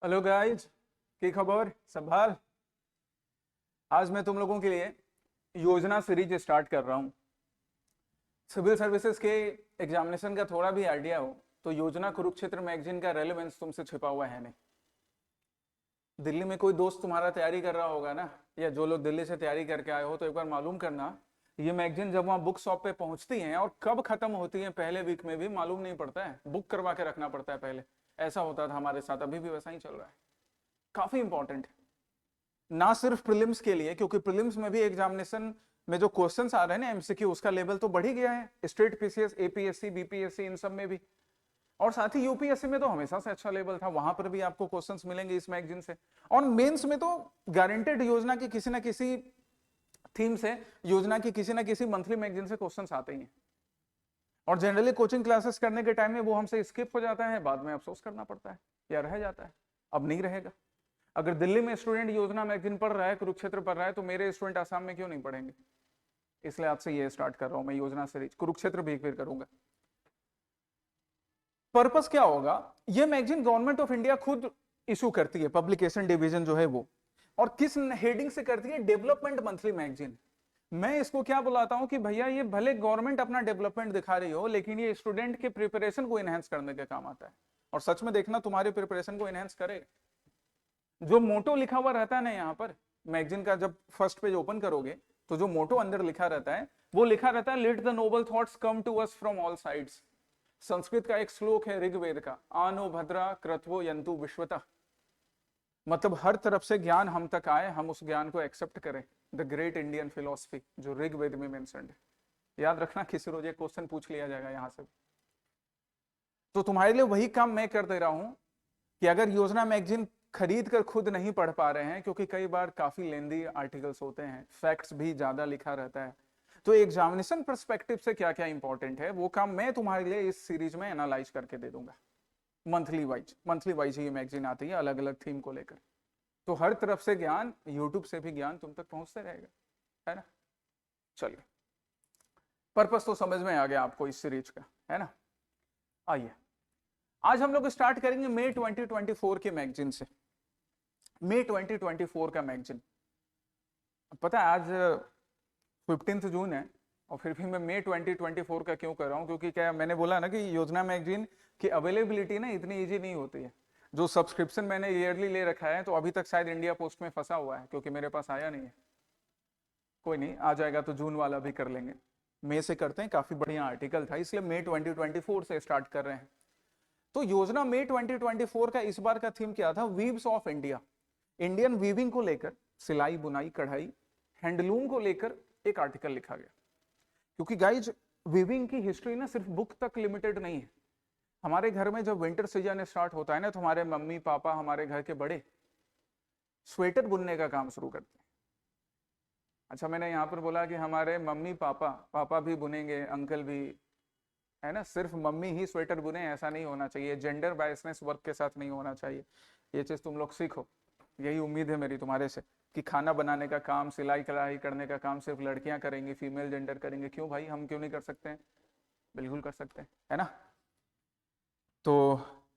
Hello guys, की खबर सब हाल। आज मैं तुम लोगों के लिए योजना सीरीज स्टार्ट कर रहा हूँ। सिविल सर्विसेज के एग्जामिनेशन का थोड़ा भी आइडिया हो तो योजना कुरुक्षेत्र मैगजीन का रेलेवेंस तुमसे छिपा हुआ है नहीं। दिल्ली में कोई दोस्त तुम्हारा तैयारी कर रहा होगा ना, या जो लोग दिल्ली से तैयारी करके आए हो तो एक बार मालूम करना, ये मैगजीन जब वहाँ बुक शॉप पे पहुंचती हैं और कब खत्म होती है पहले वीक में भी मालूम नहीं पड़ता है, बुक करवा के रखना पड़ता है पहले। ऐसा होता था हमारे साथ, अभी भी वैसा ही चल रहा है। काफी इंपॉर्टेंट है ना सिर्फ प्रीलिम्स के लिए, क्योंकि प्रीलिम्स में भी एग्जामिनेशन में जो क्वेश्चंस आ रहे हैं ना एमसीक्यू, उसका लेवल तो बढ़ ही गया है स्टेट पीसीएस एपीएससी बीपीएससी इन सब में भी। और साथ ही यूपीएससी में तो हमेशा से अच्छा लेवल था, वहां पर भी आपको क्वेश्चंस मिलेंगे इस मैगजीन से। और मेंस में तो गारंटेड योजना की किसी ना किसी थीम से, योजना की किसी ना किसी मंथली मैगजीन से क्वेश्चंस आते ही हैं। और जनरली कोचिंग क्लासेस करने के टाइम में वो हमसे स्किप हो जाता है, बाद में अफसोस करना पड़ता है या रह जाता है। अब नहीं रहेगा। अगर दिल्ली में स्टूडेंट योजना मैगजीन पढ़ रहा है, कुरुक्षेत्र पढ़ रहा है, तो मेरे स्टूडेंट आसाम में क्यों नहीं पढ़ेंगे। इसलिए आज से ये स्टार्ट कर रहा हूं मैं योजना सीरीज, कुरुक्षेत्र भी एक बार करूंगा। पर्पस क्या होगा, ये मैगजीन गवर्नमेंट ऑफ इंडिया खुद इशू करती है, पब्लिकेशन डिवीजन जो है वो। और किस हेडिंग से करती है, डेवलपमेंट मंथली मैगजीन। मैं इसको क्या बुलाता हूं कि भैया ये भले गवर्नमेंट अपना डेवलपमेंट दिखा रही हो, लेकिन ये स्टूडेंट के प्रिपरेशन को एनहेंस करने के काम आता है। और सच में देखना, तुम्हारे प्रिपरेशन को एनहेंस करेगा। जो मोटो लिखा हुआ रहता है ना यहाँ पर मैगजीन का, जब फर्स्ट पेज ओपन करोगे तो जो मोटो अंदर लिखा रहता है वो लिखा रहता है, let the noble thoughts come to us from all sides. Sanskrit का एक श्लोक है ऋग्वेद का, आनो भद्रा क्रत्वो यंतु विश्वतः। मतलब हर तरफ से ज्ञान हम तक आए, हम उस ज्ञान को एक्सेप्ट करें। द ग्रेट इंडियन फिलोसफी जो ऋग्वेद में मेंशन्ड है। याद रखना, किसी रोज एक क्वेश्चन पूछ लिया जाएगा यहां से। तो तुम्हारे लिए वही काम मैं कर दे रहा हूं कि अगर योजना मैगजीन खरीद कर खुद नहीं पढ़ पा रहे हैं, क्योंकि कई बार काफी लेंदी आर्टिकल्स होते हैं, फैक्ट्स भी ज्यादा लिखा रहता है, तो एग्जामिनेशन पर्सपेक्टिव से क्या क्या इंपॉर्टेंट है वो काम मैं तुम्हारे लिए इस सीरीज में एनालाइज करके दे दूंगा। मंथली वाइज ये मैगजीन आती है अलग अलग थीम को लेकर। तो हर तरफ से ज्ञान, यूट्यूब से भी ज्ञान तुम तक पहुंचते रहेगा, है ना। चलिए, पर्पस तो समझ में आ गया आपको इस सीरीज का, है ना। आइए, आज हम लोग स्टार्ट करेंगे मई 2024 के मैगजीन से। मई 2024 का मैगजीन, पता है आज 15 जून है और फिर भी मैं मई 2024 का क्यों कर रहा हूँ, क्योंकि क्या मैंने बोला ना कि योजना मैगजीन की अवेलेबिलिटी ना इतनी इजी नहीं होती है। जो सब्सक्रिप्शन मैंने ईयरली ले रखा है, तो अभी तक शायद इंडिया पोस्ट में फंसा हुआ है, क्योंकि मेरे पास आया नहीं है। कोई नहीं, आ जाएगा तो जून वाला भी कर लेंगे। मई से करते हैं, काफी बढ़िया आर्टिकल था, इसलिए मई 2024 से स्टार्ट कर रहे हैं। तो योजना मई 2024 का इस बार का थीम क्या था, weaves of India. Indian weaving को लेकर, सिलाई बुनाई कढ़ाई हैंडलूम को लेकर एक आर्टिकल लिखा गया। क्योंकि गाइज, वीविंग की हिस्ट्री ना सिर्फ बुक तक लिमिटेड नहीं है। हमारे घर में जब विंटर सीजन स्टार्ट होता है ना, तो हमारे मम्मी पापा, हमारे घर के बड़े स्वेटर बुनने का काम शुरू करते हैं। अच्छा, मैंने यहाँ पर बोला कि हमारे मम्मी पापा भी बुनेंगे, अंकल भी, है ना। सिर्फ मम्मी ही स्वेटर बुने ऐसा नहीं होना चाहिए, जेंडर बायसनेस वर्क के साथ नहीं होना चाहिए। ये चीज तुम लोग सीखो, यही उम्मीद है मेरी तुम्हारे से, कि खाना बनाने का काम, सिलाई कढ़ाई करने का काम सिर्फ लड़कियां करेंगी, फीमेल जेंडर करेंगे। क्यों भाई, हम क्यों नहीं कर सकते हैं, बिल्कुल कर सकते हैं, है ना। तो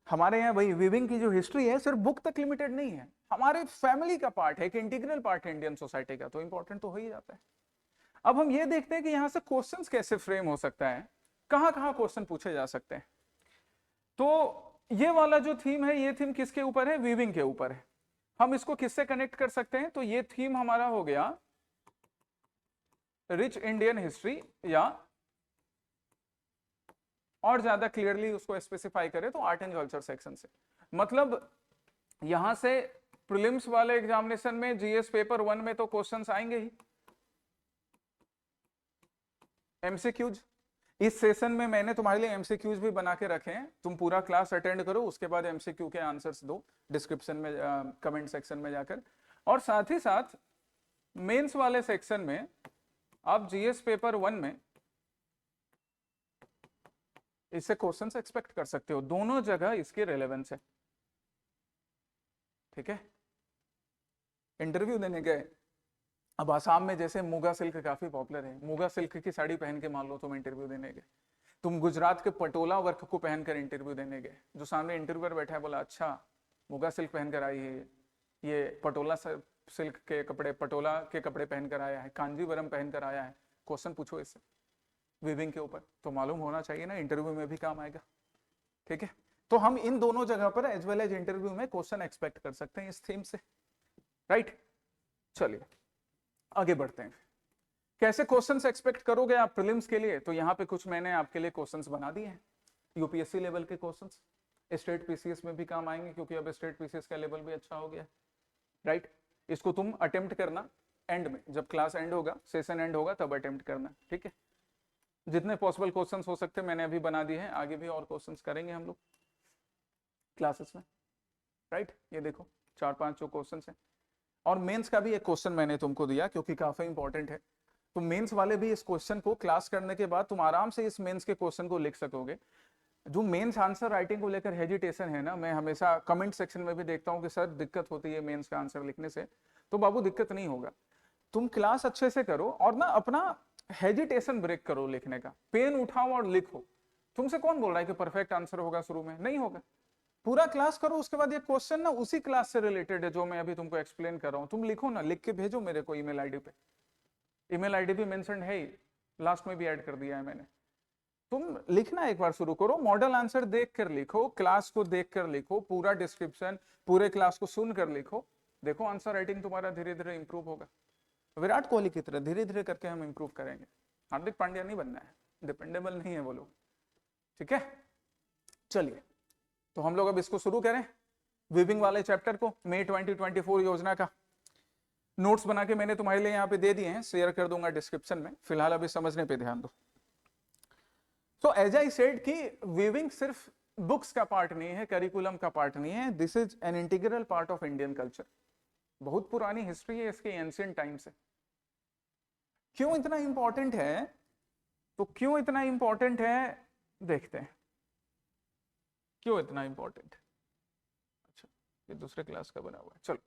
हमारे यहाँ भाई वीविंग की जो हिस्ट्री है सिर्फ बुक तक लिमिटेड नहीं है, हमारे फैमिली का पार्ट है, एक इंटीग्रल पार्ट है इंडियन सोसाइटी का, तो इंपॉर्टेंट तो हो ही जाता है। अब हम ये देखते हैं कि यहाँ से क्वेश्चंस कैसे फ्रेम हो सकता है, कहाँ कहाँ क्वेश्चन पूछे जा सकते हैं। तो ये वाला जो थीम है, ये थीम किसके ऊपर है, वीविंग के ऊपर है। हम इसको किससे कनेक्ट कर सकते हैं, तो ये थीम हमारा हो गया रिच इंडियन हिस्ट्री, या और ज्यादा क्लियरली उसको स्पेसिफाई करें तो आर्ट एंड कल्चर सेक्शन से। मतलब यहां से प्रीलिम्स वाले एग्जामिनेशन में जीएस पेपर 1 में तो क्वेश्चंस आएंगे ही, एमसीक्यूज। इस सेशन में मैंने तुम्हारे लिए एमसीक्यूज भी बना के रखे हैं, तुम पूरा क्लास अटेंड करो, उसके बाद एमसीक्यू के आंसर्स दो डिस्क्रिप्शन में, कमेंट सेक्शन में जाकर। और साथ ही साथ मेंस वाले सेक्शन में आप जीएस पेपर 1 में इससे क्वेश्चंस एक्सपेक्ट कर सकते हो, दोनों जगह इसकी रेलेवेंस है, ठीक है। इंटरव्यू देने गए, अब आसाम में जैसे मुगा सिल्क काफी पॉपुलर है, मुगा सिल्क की साड़ी पहन के मान लो तुम इंटरव्यू देने गए, तुम गुजरात के पटोला वर्क को पहनकर इंटरव्यू देने गए, जो सामने इंटरव्यूअर बैठा है बोला अच्छा मुगा सिल्क पहनकर आई है, ये पटोला सिल्क के कपड़े, पटोला के कपड़े पहनकर आया है, कांजीवरम पहनकर आया है। क्वेश्चन पूछो इससे वीविंग के ऊपर, तो मालूम होना चाहिए ना, इंटरव्यू में भी काम आएगा। ठीक है, तो हम इन दोनों जगह पर एज वेल एज इंटरव्यू में क्वेश्चन एक्सपेक्ट कर सकते हैं इस थीम से, राइट। चलिए आगे बढ़ते हैं। कैसे क्वेश्चंस एक्सपेक्ट करोगे आप प्रीलिम्स के लिए, तो यहाँ पे कुछ मैंने आपके लिए क्वेश्चंस बना दिए हैं, यूपीएससी लेवल के क्वेश्चंस, स्टेट पीसीएस में भी काम आएंगे क्योंकि अब स्टेट पीसीएस का लेवल भी अच्छा हो गया, राइट। इसको तुम अटेम्प्ट करना एंड में, जब क्लास एंड होगा, सेशन एंड होगा, तब अटेम्प्ट करना, ठीक है। जितने पॉसिबल क्वेश्चंस हो सकते हैं मैंने अभी बना दिए हैं, आगे भी और क्वेश्चंस करेंगे हम लोग क्लासेस में, राइट। ये देखो 4-5 जो क्वेश्चंस हैं, और मेंस का भी एक क्वेश्चन मैंने तुमको दिया क्योंकि काफी इंपॉर्टेंट है। तो मेंस वाले भी इस क्वेश्चन को क्लास करने के बाद तुम आराम से इस मेंस के क्वेश्चन को लिख सकोगे। जो मेंस आंसर राइटिंग को लेकर हेजिटेशन है ना, मैं हमेशा कमेंट सेक्शन में भी देखता हूँ कि सर दिक्कत होती है मेंस का आंसर लिखने से, तो बाबू दिक्कत नहीं होगा, तुम क्लास अच्छे से करो और ना अपना हेजिटेशन ब्रेक करो लिखने का, पेन उठाओ और लिखो। तुमसे कौन बोल रहा है कि परफेक्ट आंसर होगा, शुरू में नहीं होगा, पूरा क्लास करो, उसके बाद ये क्वेश्चन ना उसी क्लास से रिलेटेड है जो मैं अभी तुमको एक्सप्लेन कर रहा हूँ, तुम लिखो ना, लिख के भेजो मेरे को ईमेल आईडी पे, ईमेल आईडी भी मेंशन है ही, लास्ट में भी ऐड कर दिया है मैंने। तुम लिखना एक बार शुरू करो, मॉडल आंसर देख कर लिखो, क्लास को देख कर लिखो, पूरा डिस्क्रिप्शन पूरे क्लास को सुन कर लिखो, देखो आंसर राइटिंग तुम्हारा धीरे धीरे इंप्रूव होगा। विराट कोहली की तरह धीरे धीरे करके हम इंप्रूव करेंगे, हार्दिक पांड्या नहीं बनना है, डिपेंडेबल नहीं है वो लोग, ठीक है। चलिए तो हम लोग अब इसको शुरू करें, वीविंग वाले चैप्टर को, मई 2024 योजना का नोट्स बना के मैंने तुम्हारे लिए यहाँ पे दे दिए हैं, शेयर कर दूंगा डिस्क्रिप्शन में, फिलहाल अभी समझने पे ध्यान दो। तो एज आई सेड कि वीविंग सिर्फ बुक्स का पार्ट नहीं है, करिकुलम का पार्ट नहीं है, this is an integral part of Indian culture. बहुत पुरानी हिस्ट्री है इसके, एंशिएंट टाइम से। क्यों इतना इंपॉर्टेंट है, तो क्यों इतना इंपॉर्टेंट है देखते हैं, क्यों इतना इंपॉर्टेंट। अच्छा ये दूसरे क्लास का बना हुआ है, चलो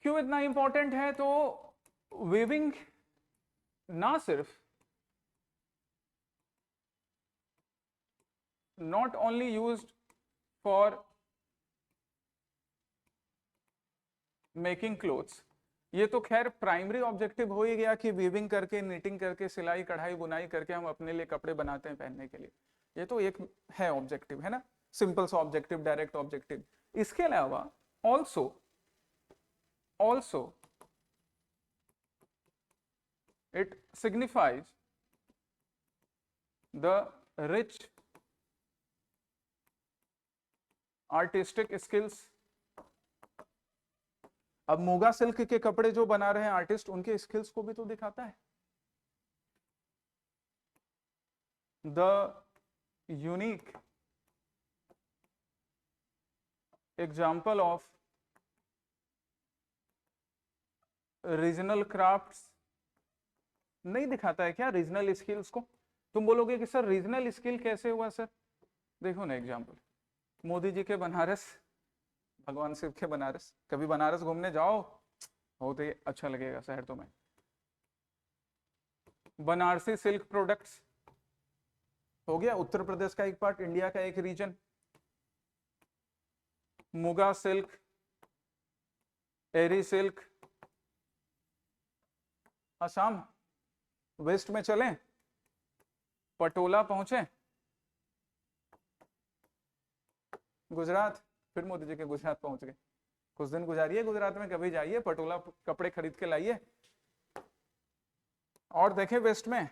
क्यों इतना इंपॉर्टेंट है। तो वीविंग ना सिर्फ not only used for making clothes, ये तो खैर प्राइमरी ऑब्जेक्टिव हो ही गया कि वीविंग करके, निटिंग करके, सिलाई कढ़ाई बुनाई करके हम अपने लिए कपड़े बनाते हैं पहनने के लिए, ये तो एक है ऑब्जेक्टिव, है ना, सिंपल सा ऑब्जेक्टिव, डायरेक्ट ऑब्जेक्टिव। इसके अलावा also it signifies the rich artistic skills. अब मुगा सिल्क के कपड़े जो बना रहे हैं आर्टिस्ट, उनके स्किल्स को भी तो दिखाता है। The unique example of regional crafts नहीं दिखाता है क्या, रीजनल स्किल्स को। तुम बोलोगे कि सर रीजनल स्किल कैसे हुआ सर, देखो ना एग्जाम्पल, मोदी जी के बनारस, भगवान शिव के बनारस, कभी बनारस घूमने जाओ, बहुत ही अच्छा लगेगा शहर तुम्हें। बनारसी सिल्क प्रोडक्ट्स हो गया, उत्तर प्रदेश का एक पार्ट, इंडिया का एक रीजन। मुगा सिल्क, एरी सिल्क, असम, वेस्ट में चलें, पटोला पहुंचे, गुजरात, फिर मोदी जी के गुजरात पहुंच गए, कुछ दिन गुजारिए गुजरात में, कभी जाइए, पटोला कपड़े खरीद के लाइए। और देखें वेस्ट में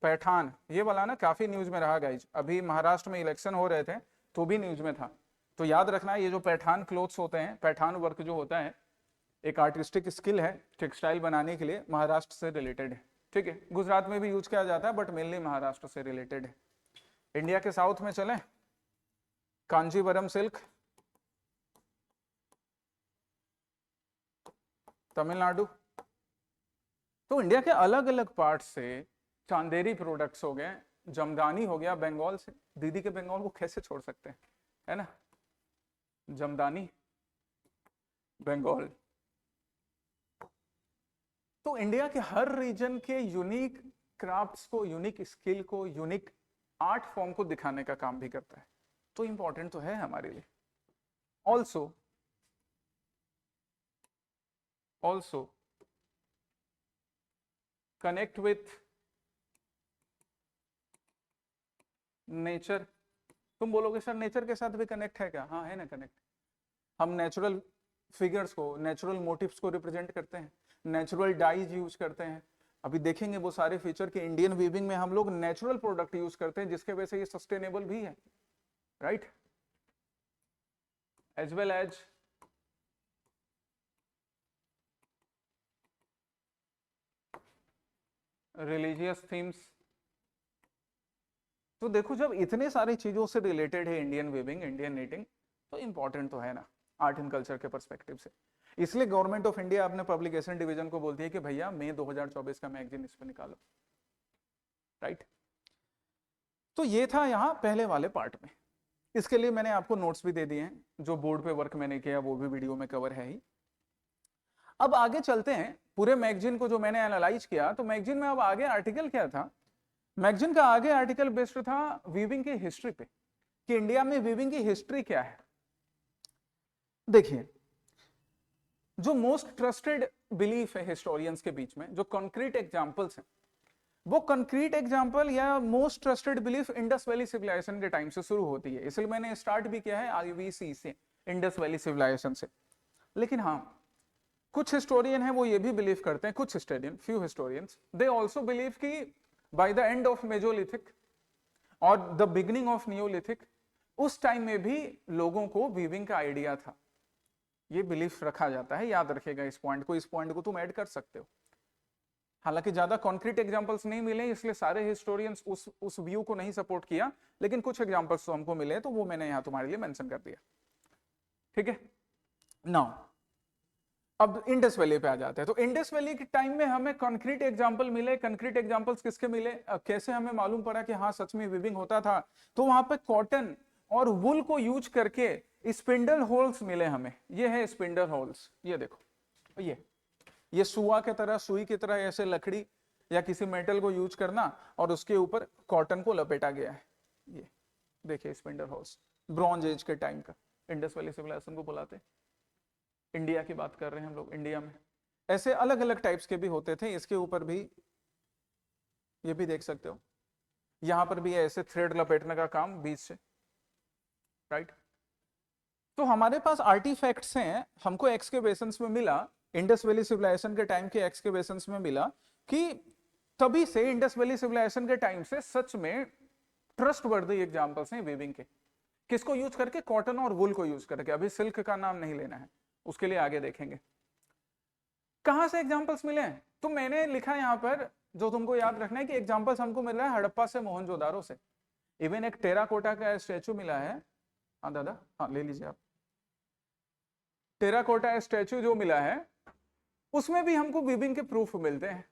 पैठान, ये वाला ना काफी न्यूज में रहा गाइज, अभी महाराष्ट्र में इलेक्शन हो रहे थे तो भी न्यूज में था। तो याद रखना ये जो पैठान क्लोथ्स होते हैं, पैठान वर्क जो होता है, एक आर्टिस्टिक स्किल है टेक्सटाइल बनाने के लिए, महाराष्ट्र से रिलेटेड है, ठीक है। गुजरात में भी यूज किया जाता है बट मेनली महाराष्ट्र से रिलेटेड है। इंडिया के साउथ में चलें, कांजीवरम सिल्क, तमिलनाडु। तो इंडिया के अलग अलग पार्ट से चांदेरी प्रोडक्ट्स हो गए, जमदानी हो गया बंगाल से, दीदी के बंगाल को कैसे छोड़ सकते हैं, है ना, जमदानी बंगाल। तो इंडिया के हर रीजन के यूनिक क्राफ्ट्स को, यूनिक स्किल को, यूनिक आर्ट फॉर्म को दिखाने का काम भी करता है, तो इंपॉर्टेंट तो है हमारे लिए, also connect with नेचर। तुम बोलोगे सर नेचर के साथ भी कनेक्ट है क्या? हाँ है ना कनेक्ट। हम नेचुरल फिगर्स को, नेचुरल मोटिव्स को रिप्रेजेंट करते हैं, नेचुरल डाइज यूज करते हैं। अभी देखेंगे वो सारे फीचर के इंडियन वीविंग में हम लोग नेचुरल प्रोडक्ट यूज करते हैं, जिसके वजह से ये सस्टेनेबल भी है, right, as well as religious themes. तो देखो जब इतने सारी चीजों से रिलेटेड है इंडियन वीविंग, इंडियन नीटिंग, तो इंपॉर्टेंट तो है ना आर्ट एंड कल्चर के पर्सपेक्टिव से। इसलिए गवर्नमेंट ऑफ इंडिया अपने पब्लिकेशन डिवीजन को बोलती है कि भैया मई 2024 का मैगजीन इस पर निकालो, राइट। तो ये था यहाँ पहले वाले पार्ट में। इसके लिए मैंने आपको नोट्स भी दे दिए हैं, जो बोर्ड पे वर्क मैंने किया वो भी वीडियो में कवर है ही। अब आगे चलते हैं, पूरे मैगजीन को जो मैंने एनालाइज किया, तो मैगजीन में अब आगे आर्टिकल क्या था, मैगजीन का आगे आर्टिकल बेस्ड था वीविंग की हिस्ट्री पे, कि इंडिया में वीविंग की हिस्ट्री क्या है। देखिए जो मोस्ट ट्रस्टेड बिलीफ है हिस्टोरियंस के बीच में, जो कॉन्क्रीट एग्जांपल्स हैं, वो कॉन्क्रीट एग्जांपल या most trusted belief Indus valley civilisation के टाइम से शुरू होती है। इसलिए मैंने स्टार्ट भी किया है आईवीसी से, इंडस वैली सिविलाइजेशन से। लेकिन हाँ कुछ हिस्टोरियन है वो ये भी बिलीव करते हैं, कुछ historian, few historians, they also believe कि by the end of Mesolithic और द बिगिनिंग ऑफ नियोलिथिक, उस टाइम में भी लोगों को वीविंग का आइडिया था। ये बिलीफ रखा जाता है, याद रखिएगा इस पॉइंट को, इस पॉइंट को तुम ऐड कर सकते हो। हालांकि ज्यादा कॉन्क्रीट एग्जांपल्स नहीं मिले, इसलिए सारे हिस्टोरियंस उस व्यू को नहीं सपोर्ट किया, लेकिन कुछ एग्जांपल्स तो हमको मिले, तो वो मैंने यहां तुम्हारे लिए मेंशन कर दिया, ठीक है। नाउ अब इंडस वैली पे आ जाते हैं। तो इंडस वैली के टाइम में हमें कॉन्क्रीट एग्जांपल मिले। कॉन्क्रीट एग्जांपल्स किसके मिले, कैसे हमें मालूम पड़ा कि हाँ सच में वीविंग होता था? तो वहां पे कॉटन और वुल को यूज करके स्पिंडल होल्स मिले हमें। ये है स्पिंडल होल्स, ये देखो, ये सुआ के तरह, सुई की तरह ऐसे लकड़ी या किसी मेटल को यूज करना और उसके ऊपर कॉटन को लपेटा गया है। ये देखिए स्पिंडल होल्स, ब्रॉन्ज एज के टाइम का, इंडस वैली सिविलाइजेशन को बुलाते हैं। इंडिया की बात कर रहे हैं हम लोग, इंडिया में ऐसे अलग अलग टाइप्स के भी होते थे। इसके ऊपर भी ये भी देख सकते हो, यहां पर भी ऐसे थ्रेड लपेटने का काम बीच से, राइट। तो हमारे पास आर्टिफैक्ट्स हैं, हमको एक्सकेवेशंस में मिला, इंडस वैली सिविलाइजेशन के टाइम के एक्सकेवेशंस में मिला कि तभी से इंडस वैली सिविलाइजेशन के टाइम से सच में ट्रस्टवर्दी एग्जांपल्स हैं वीविंग के। किसको यूज करके? कॉटन और वुल को यूज करके। अभी सिल्क का नाम नहीं लेना है, उसके लिए आगे देखेंगे। कहां से एग्जांपल्स मिले हैं? तो मैंने लिखा यहां पर, जो तुमको याद रखना है कि एग्जांपल्स हमको मिल रहा है हड़प्पा से, मोहनजोदारो से। इवन एक टेराकोटा का स्टैचू मिला है। हाँ दादा, हाँ ले लीजिए आप। टेराकोटा स्टैचू जो मिला है उसमें भी हमको वीविंग के प्रूफ मिलते हैं।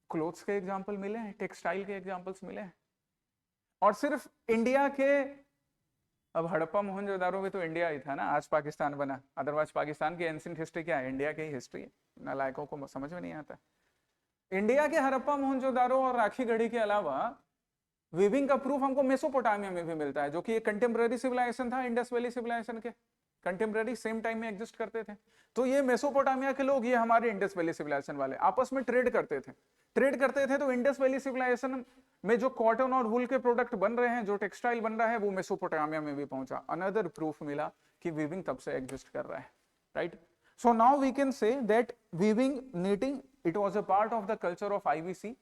क्लोथ्स के एग्जांपल मिले हैं, टेक्सटाइल के एग्जांपल्स मिले हैं। और सिर्फ इंडिया के, अब हड़प्पा मोहनजोदारो में तो इंडिया ही था ना, आज पाकिस्तान बना, अदरवाइज पाकिस्तान की एंशिएंट हिस्ट्री क्या है? इंडिया की ही हिस्ट्री है। नालायकों को समझ में नहीं आता। इंडिया के हड़प्पा मोहनजोदारो और राखी गढ़ी के अलावा वीविंग का प्रूफ हमको मेसोपोटामिया में भी मिलता है, जो कि एक कंटेम्पररी सिविलाइजेशन था इंडस वैली सिविलाइजेशन के, कंटेम्पररी सेम टाइम में एग्जिस्ट करते थे। तो ये मेसोपोटामिया के लोग, ये हमारे इंडस वैली सिविलाइजेशन वाले आपस में ट्रेड करते थे। तो इंडस वैली सिविलाइजेशन में जो कॉटन और वूल के प्रोडक्ट बन रहे हैं, जो टेक्सटाइल बन रहा है, वो मेसोपोटामिया में भी पहुंचा। अनदर प्रूफ मिला कि वीविंग तब से एग्जिस्ट कर रहा है, right. So now we can say that weaving, knitting, it was a part of the culture of IVC,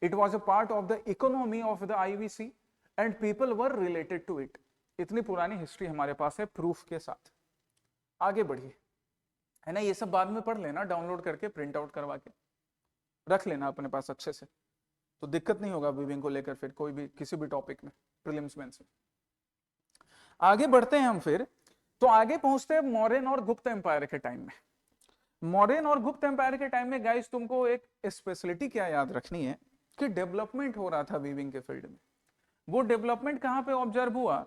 it was a part of the economy of the IVC and people were related to it. इतनी पुरानी history हमारे पास है proof के साथ। आगे बढ़िए, है ना, ये सब बाद में पढ़ लेना, डाउनलोड करके प्रिंट आउट करवा के रख लेना अपने पास अच्छे से, तो दिक्कत नहीं होगा वीविंग को लेकर फिर कोई भी किसी भी टॉपिक में, प्रीलिम्स मेंस में। आगे बढ़ते हैं हम फिर, तो आगे पहुंचते हैं मौर्यन और गुप्त एम्पायर के टाइम में। मौर्यन और गुप्त एम्पायर के टाइम में गाइस तुमको एक स्पेशलिटी क्या याद रखनी है कि डेवलपमेंट हो रहा था वीविंग के फील्ड में। वो डेवलपमेंट कहां पे ऑब्जर्व हुआ?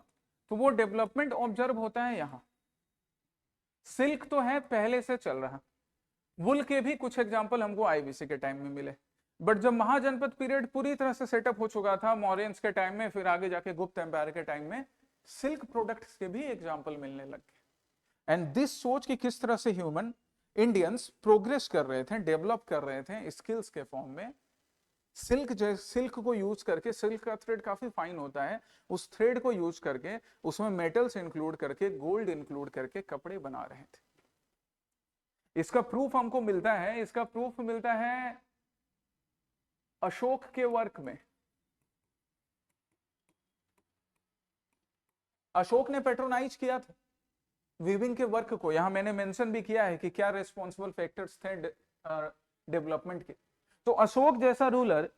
तो वो डेवलपमेंट ऑब्जर्व होता है यहां। सिल्क तो है पहले से चल रहा, वुल के भी कुछ एग्जांपल हमको आईवीसी के टाइम में मिले, बट जब महाजनपद पीरियड पूरी तरह से सेटअप हो चुका था मौर्यंस के टाइम में, फिर आगे जाके गुप्त एम्पायर के टाइम में सिल्क प्रोडक्ट्स के भी एग्जांपल मिलने लग गए। एंड दिस सोच कि किस तरह से ह्यूमन इंडियंस प्रोग्रेस कर रहे थे, डेवलप कर रहे थे स्किल्स के फॉर्म में, सिल्क को यूज करके, सिल्क का थ्रेड काफी फाइन होता है, उस थ्रेड को यूज करके उसमें मेटल्स इंक्लूड करके, गोल्ड इंक्लूड करके कपड़े बना रहे थे। इसका प्रूफ हमको मिलता है, इसका प्रूफ मिलता है अशोक के वर्क में। अशोक ने पेट्रोनाइज किया था वीविंग के वर्क को। यहां मैंने मेंशन भी किया है कि क्या रिस्पॉन्सिबल फैक्टर्स थे डेवलपमेंट के। तो अशोक जैसा रूलर,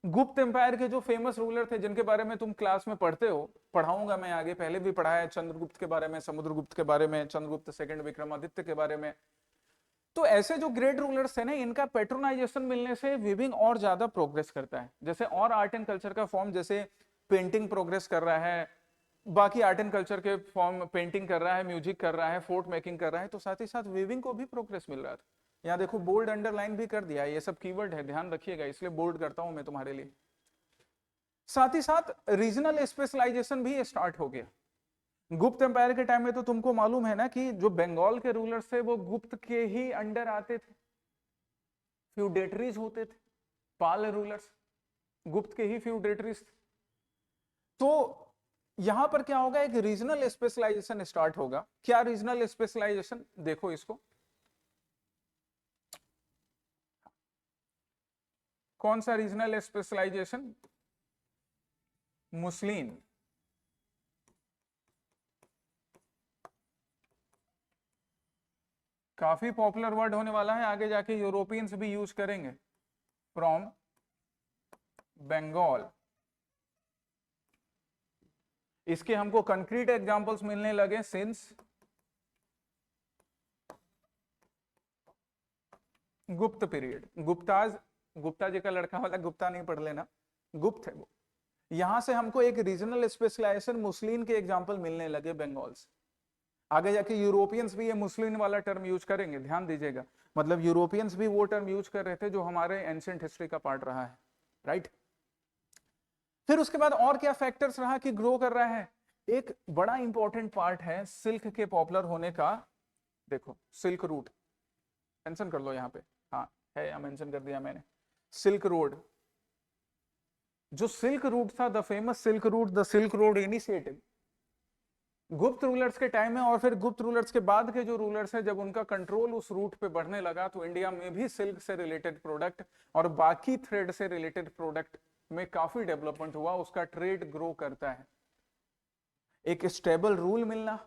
गुप्त एम्पायर के जो फेमस रूलर थे जिनके बारे में तुम क्लास में पढ़ते हो, पढ़ाऊंगा मैं आगे, पहले भी पढ़ाया है, चंद्रगुप्त के बारे में, समुद्रगुप्त के बारे में, चंद्रगुप्त सेकंड, विक्रमादित्य के बारे में। तो ऐसे जो ग्रेट रूलर्स थे ना, इनका पेट्रोनाइजेशन मिलने से वीविंग और ज्यादा प्रोग्रेस करता है। जैसे और आर्ट एंड कल्चर का फॉर्म, जैसे पेंटिंग प्रोग्रेस कर रहा है, बाकी आर्ट एंड कल्चर के फॉर्म पेंटिंग कर रहा है, म्यूजिक कर रहा है, फोर्ट मेकिंग कर रहा है, तो साथ ही साथ वीविंग को भी प्रोग्रेस मिल रहा था। यहाँ देखो बोल्ड अंडरलाइन भी कर दिया है, ये सब कीवर्ड है, ध्यान रखिएगा, इसलिए बोल्ड करता हूं मैं तुम्हारे लिए। साथ ही साथ रीजनल स्पेशलाइजेशन भी स्टार्ट हो गया। गुप्त एम्पायर के टाइम में तो तुमको मालूम है ना कि जो बंगाल के रूलर्स थे वो गुप्त के ही अंडर आते थे, फ्यूडेटरीज होते थे, पाल रूलर्स गुप्त के ही फ्यूडेटरीज थे। तो यहां पर क्या होगा, एक रीजनल स्पेशलाइजेशन स्टार्ट होगा। क्या रीजनल स्पेशलाइजेशन, देखो इसको, कौन सा रीजनल स्पेशलाइजेशन? मुस्लिम। काफी पॉपुलर वर्ड होने वाला है, आगे जाके यूरोपियंस भी यूज करेंगे। फ्रॉम बंगाल। इसके हमको कंक्रीट एग्जांपल्स मिलने लगे सिंस गुप्त पीरियड। गुप्ता जी का लड़का वाला गुप्ता नहीं पढ़ लेना, गुप्त है वो। यहां से हमको एक रीजनल स्पेशलाइजेशन मुस्लिम के एग्जांपल मिलने लगे बंगाल से। आगे जाके यूरोपियंस भी ये मुस्लिम वाला टर्म यूज करेंगे, ध्यान दीजिएगा। मतलब यूरोपियंस भी वो टर्म यूज कर रहे थे जो हमारे एंशिएंट हिस्ट्री का पार्ट रहा है, राइट। फिर उसके बाद और क्या फैक्टर्स रहा कि ग्रो कर रहा है? एक बड़ा इंपॉर्टेंट पार्ट है सिल्क के पॉपुलर होने का। देखो सिल्क रूट मेंशन कर लो यहाँ पे, हाँ है, या मेंशन कर दिया मैंने। सिल्क रोड, जो सिल्क रूट था, the famous silk route, the silk road initiative, गुप्त रूलर्स के टाइम में और फिर गुप्त रूलर्स के बाद के जो रूलर्स हैं, जब उनका कंट्रोल उस रूट पे बढ़ने लगा तो इंडिया में भी सिल्क से रिलेटेड प्रोडक्ट और बाकी थ्रेड से रिलेटेड प्रोडक्ट में काफी डेवलपमेंट हुआ, उसका ट्रेड ग्रो करता है। एक स्टेबल रूल मिलना,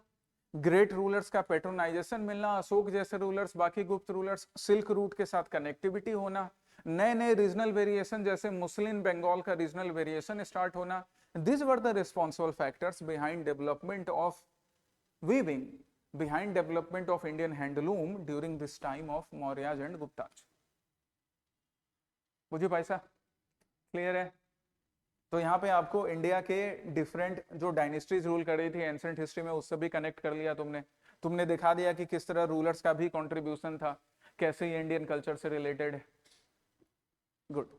ग्रेट रूलर्स का पेट्रोनाइजेशन मिलना, अशोक जैसे रूलर्स, बाकी गुप्त रूलर्स, सिल्क रूट के साथ कनेक्टिविटी होना, नए नए रीजनल वेरिएशन जैसे मुस्लिम बंगाल का रीजनल वेरिएशन स्टार्ट होना। These were the responsible factors behind development of weaving, behind development of Indian handloom during this time of Mauryas and Guptas. मुझे भाई साहब क्लियर है? तो यहाँ पे आपको इंडिया के डिफरेंट जो डायनेस्टीज रूल कर रही थी एंशिएंट हिस्ट्री में, उससे भी कनेक्ट कर लिया तुमने दिखा दिया कि किस तरह रूलर्स का भी कंट्रीब्यूशन था, कैसे ये इंडियन कल्चर से रिलेटेड है। गुड,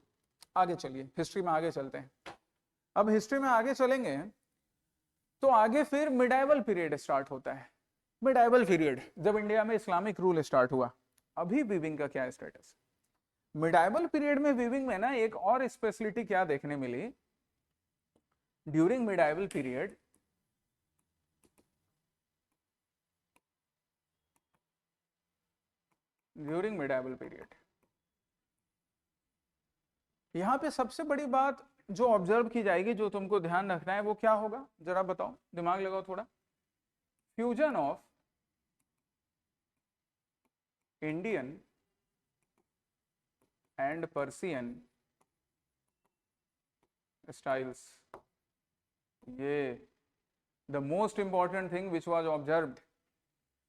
आगे चलिए, हिस्ट्री में आगे चलते हैं। अब हिस्ट्री में आगे चलेंगे तो आगे फिर मिडाइवल पीरियड स्टार्ट होता है। मिडाइवल पीरियड जब इंडिया में इस्लामिक रूल स्टार्ट हुआ, अभी वीविंग का क्या स्टेटस? मिडाइवल पीरियड में वीविंग में ना एक और स्पेशलिटी क्या देखने मिली during medieval period, during medieval period यहां पे सबसे बड़ी बात जो ऑब्जर्व की जाएगी, जो तुमको ध्यान रखना है, वो क्या होगा जरा बताओ, दिमाग लगाओ थोड़ा। Fusion of Indian and Persian styles, ये the most important thing which was observed.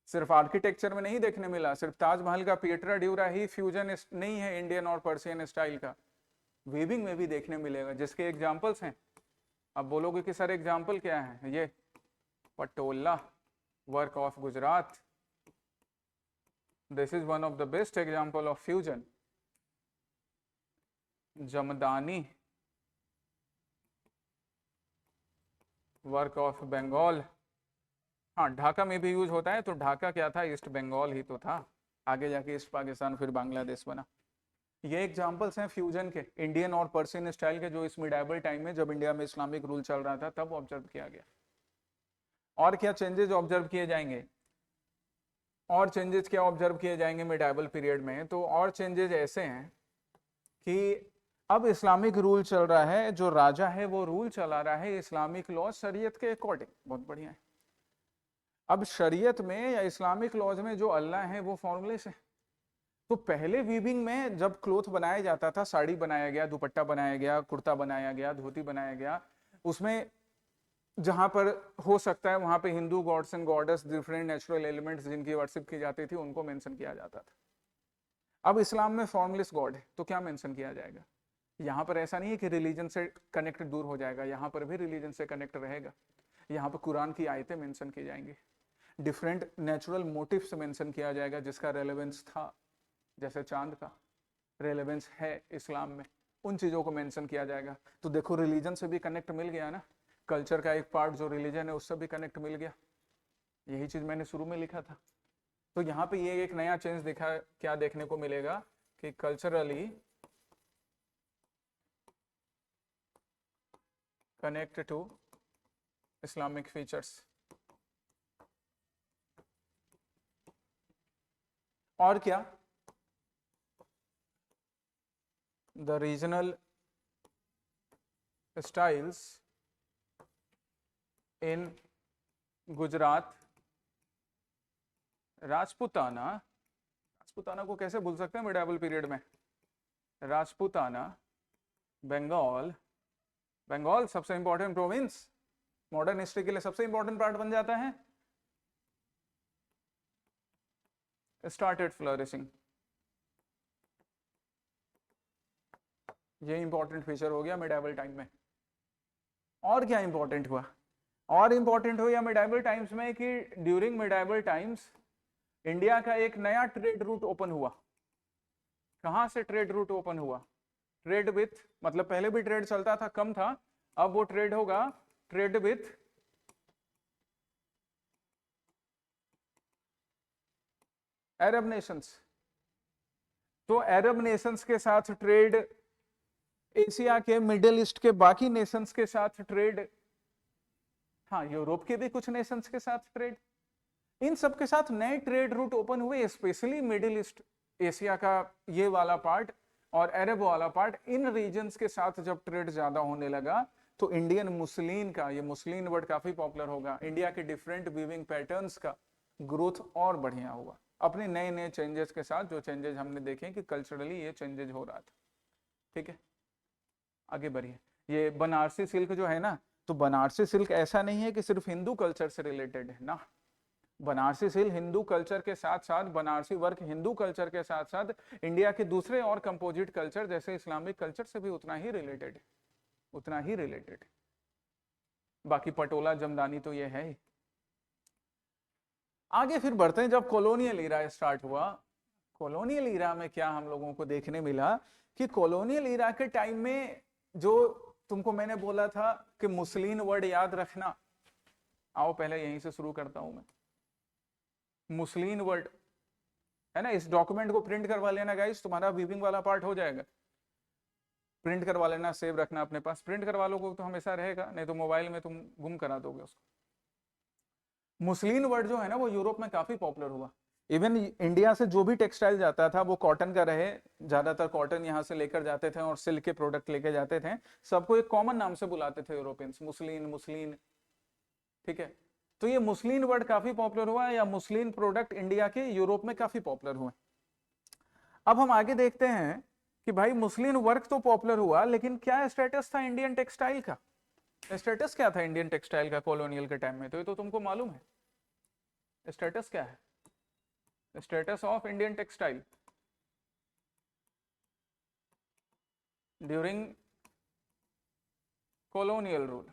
सिर्फ आर्किटेक्चर में नहीं देखने मिला, सिर्फ ताजमहल का पिएट्रा ड्यूरा ही फ्यूजन नहीं है इंडियन और पर्सियन स्टाइल का, वीविंग में भी देखने मिलेगा, जिसके एग्जांपल्स हैं। अब बोलोगे कि सर एग्जांपल क्या है? ये Patola work of Gujarat, this is one of the best example of fusion. Jamdani work of Bengal, हाँ, ढाका में भी यूज होता है। तो ढाका क्या था, ईस्ट बंगाल ही तो था, आगे जाके ईस्ट पाकिस्तान फिर बांग्लादेश बना। ये एग्जांपल्स हैं फ्यूजन के, इंडियन और पर्शियन स्टाइल के, जो इस मिडाइवल टाइम में जब इंडिया में इस्लामिक रूल चल रहा था तब ऑब्जर्व किया गया। और क्या चेंजेस ऑब्जर्व किए जाएंगे, और चेंजेस क्या ऑब्जर्व किए जाएंगे मिडाइवल पीरियड में? तो और चेंजेस ऐसे हैं कि अब इस्लामिक रूल चल रहा है, जो राजा है वो रूल चला रहा है इस्लामिक लॉ शरीयत के अकॉर्डिंग। बहुत बढ़िया है। अब शरीयत में या इस्लामिक लॉज में जो अल्लाह है वो फॉर्मूलेस है। तो पहले वीविंग में जब क्लोथ बनाया जाता था, साड़ी बनाया गया, दुपट्टा बनाया गया, कुर्ता बनाया गया, धोती बनाया गया, उसमें जहां पर हो सकता है वहां पे Hindu gods and goddess, different natural elements जिनकी वर्शिप की जाती थी, उनको मेंशन किया जाता था। अब इस्लाम में फॉर्मलेस गॉड है, तो क्या मेंशन किया जाएगा? यहाँ पर ऐसा नहीं है कि रिलीजन से कनेक्ट दूर हो जाएगा, यहाँ पर भी रिलीजन से कनेक्ट रहेगा। यहाँ पर कुरान की आयतें मेंशन की जाएंगी, डिफरेंट नेचुरल मोटिव्स मेंशन किया जाएगा जिसका रेलेवेंस था, जैसे चांद का रेलेवेंस है इस्लाम में, उन चीज़ों को मेंशन किया जाएगा। तो देखो रिलीजन से भी कनेक्ट मिल गया ना, कल्चर का एक पार्ट जो रिलीजन है उससे भी कनेक्ट मिल गया। यही चीज़ मैंने शुरू में लिखा था। तो यहाँ पे ये एक नया चेंज दिखा, क्या देखने को मिलेगा कि culturally connect to Islamic features. और क्या, the regional styles in Gujarat, Rajputana, Rajputana को कैसे भूल सकते हैं मिडाइवल पीरियड में, राजपूताना, बंगाल, बंगाल सबसे इंपॉर्टेंट प्रोविंस, मॉडर्न हिस्ट्री के लिए सबसे इंपॉर्टेंट पार्ट बन जाता है, स्टार्टेड फ्लरिशिंग। ये इंपॉर्टेंट फीचर हो गया मिडाइवल टाइम में। और क्या इंपॉर्टेंट हुआ, और इंपॉर्टेंट हो या मिडाइवल टाइम्स में कि ड्यूरिंग मिडाइवल टाइम्स इंडिया का एक नया ट्रेड रूट ओपन हुआ। कहां से ट्रेड रूट ओपन हुआ? ट्रेड विथ, मतलब पहले भी ट्रेड चलता था, कम था, अब वो ट्रेड होगा ट्रेड विथ अरब नेशंस। तो अरब नेशंस के साथ ट्रेड, एशिया के, मिडिल ईस्ट के बाकी नेशंस के साथ ट्रेड, हाँ यूरोप के भी कुछ नेशंस के साथ ट्रेड, इन सब के साथ नए ट्रेड रूट ओपन हुए, स्पेशली मिडिल ईस्ट, एशिया का ये वाला पार्ट और अरब वाला पार्ट, इन रीजन्स के साथ जब ट्रेड ज्यादा होने लगा तो इंडियन मुस्लिम का, ये मुस्लिम वर्ड काफी पॉपुलर होगा, इंडिया के डिफरेंट वीविंग पैटर्न्स का ग्रोथ और बढ़िया हुआ अपने नए नए चेंजेस के साथ। जो चेंजेस हमने देखे कि कल्चरली ये चेंजेस हो रहा था। ठीक है, आगे बढ़िए। ये बनारसी सिल्क जो है ना, तो बनारसी सिल्क ऐसा नहीं है कि सिर्फ हिंदू कल्चर से रिलेटेड है ना, बनारसी सिल्क हिंदू कल्चर के साथ साथ, बनारसी वर्क हिंदू कल्चर के साथ साथ इंडिया के दूसरे और कंपोजिट कल्चर जैसे इस्लामिक कल्चर से भी उतना ही रिलेटेड है, उतना ही रिलेटेड। बाकी पटोला जमदानी तो ये है ही। आगे फिर बढ़ते हैं, जब कॉलोनियल ईरा स्टार्ट हुआ, कॉलोनियल ईरा में क्या हम लोगों को देखने मिला कि कॉलोनियल ईरा के टाइम में, जो तुमको मैंने बोला था कि मुस्लिम वर्ड याद रखना, आओ पहले यहीं से शुरू करता हूं मैं। मुस्लिम वर्ड है ना, इस डॉक्यूमेंट को प्रिंट करवा लेना गाइस, तुम्हारा वीविंग वाला पार्ट हो जाएगा। प्रिंट करवा लेना, सेव रखना अपने पास, प्रिंट करवा लोगे तो हमेशा रहेगा, नहीं तो मोबाइल में तुम गुम करा दोगे उसको। मुस्लिम वर्ड जो है ना वो यूरोप में काफी पॉपुलर हुआ। इवन इंडिया से जो भी टेक्सटाइल जाता था वो कॉटन का रहे, ज्यादातर कॉटन यहाँ से लेकर जाते थे और सिल्क के प्रोडक्ट लेकर जाते थे, सबको एक कॉमन नाम से बुलाते थे यूरोपियंस, मुस्लिम, मुस्लिम। ठीक है, तो ये मुस्लिम वर्ड काफी पॉपुलर हुआ, या मुस्लिम प्रोडक्ट इंडिया के यूरोप में काफी पॉपुलर हुए। अब हम आगे देखते हैं कि भाई मुस्लिम वर्क तो पॉपुलर हुआ, लेकिन क्या स्टेटस था इंडियन टेक्सटाइल का? स्टेटस क्या था इंडियन टेक्सटाइल का कॉलोनियल के टाइम में? तो ये तो तुमको मालूम है, स्टेटस क्या है? Status of Indian textile during colonial rule,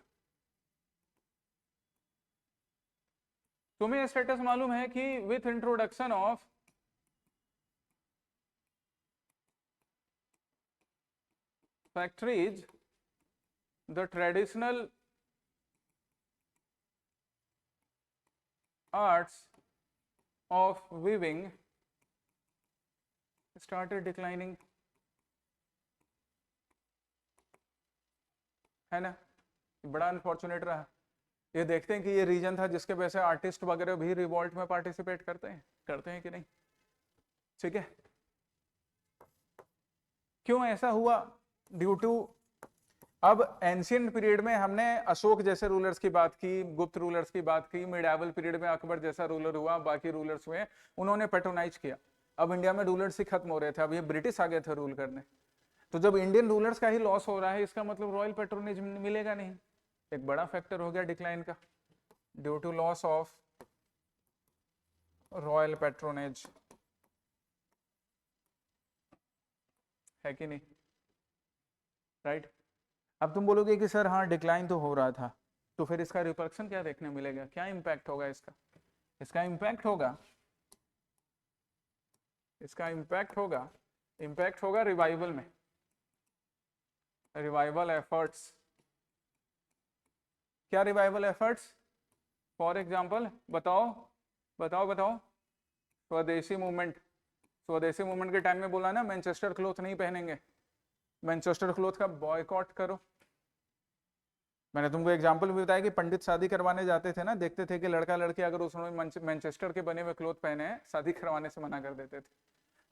तुम्हें स्टेटस मालूम है कि with introduction of factories the traditional arts of weaving started declining, है ना, बड़ा अनफॉर्चुनेट रहा। ये देखते हैं कि ये रीजन था जिसके वजह से आर्टिस्ट वगैरह भी रिवॉल्ट में पार्टिसिपेट करते हैं कि नहीं, ठीक है। क्यों ऐसा हुआ? ड्यू टू, अब एंशियंट पीरियड में हमने अशोक जैसे रूलर्स की बात की, गुप्त रूलर्स की बात की, मिडाइवल पीरियड में अकबर जैसा रूलर हुआ, बाकी रूलर्स हुए, उन्होंने पैट्रोनाइज किया। अब इंडिया में रूलर्स ही खत्म हो रहे थे, अब ये ब्रिटिश आ गए थे रूल करने। तो जब इंडियन रूलर्स का ही लॉस हो रहा है, इसका मतलब रॉयल पैट्रोनेज मिलेगा नहीं, एक बड़ा फैक्टर हो गया डिक्लाइन का, due to loss of royal patronage, है कि नहीं, राइट। अब तुम बोलोगे कि सर हाँ डिक्लाइन तो हो रहा था, तो फिर इसका रिपरक्शन क्या देखने मिलेगा, क्या इंपैक्ट होगा इसका? इसका इंपैक्ट होगा रिवाइवल में, रिवाइवल एफर्ट्स। क्या रिवाइवल एफर्ट्स? फॉर एग्जाम्पल बताओ। स्वदेशी मूवमेंट के टाइम में बोला ना मैनचेस्टर क्लॉथ नहीं पहनेंगे, मैनचेस्टर क्लॉथ का बॉयकॉट करो। मैंने तुमको एग्जांपल भी बताया कि पंडित शादी करवाने जाते थे ना, देखते थे कि लड़का लड़की अगर उसने मैनचेस्टर के बने हुए क्लॉथ पहने हैं, शादी करवाने से मना कर देते थे।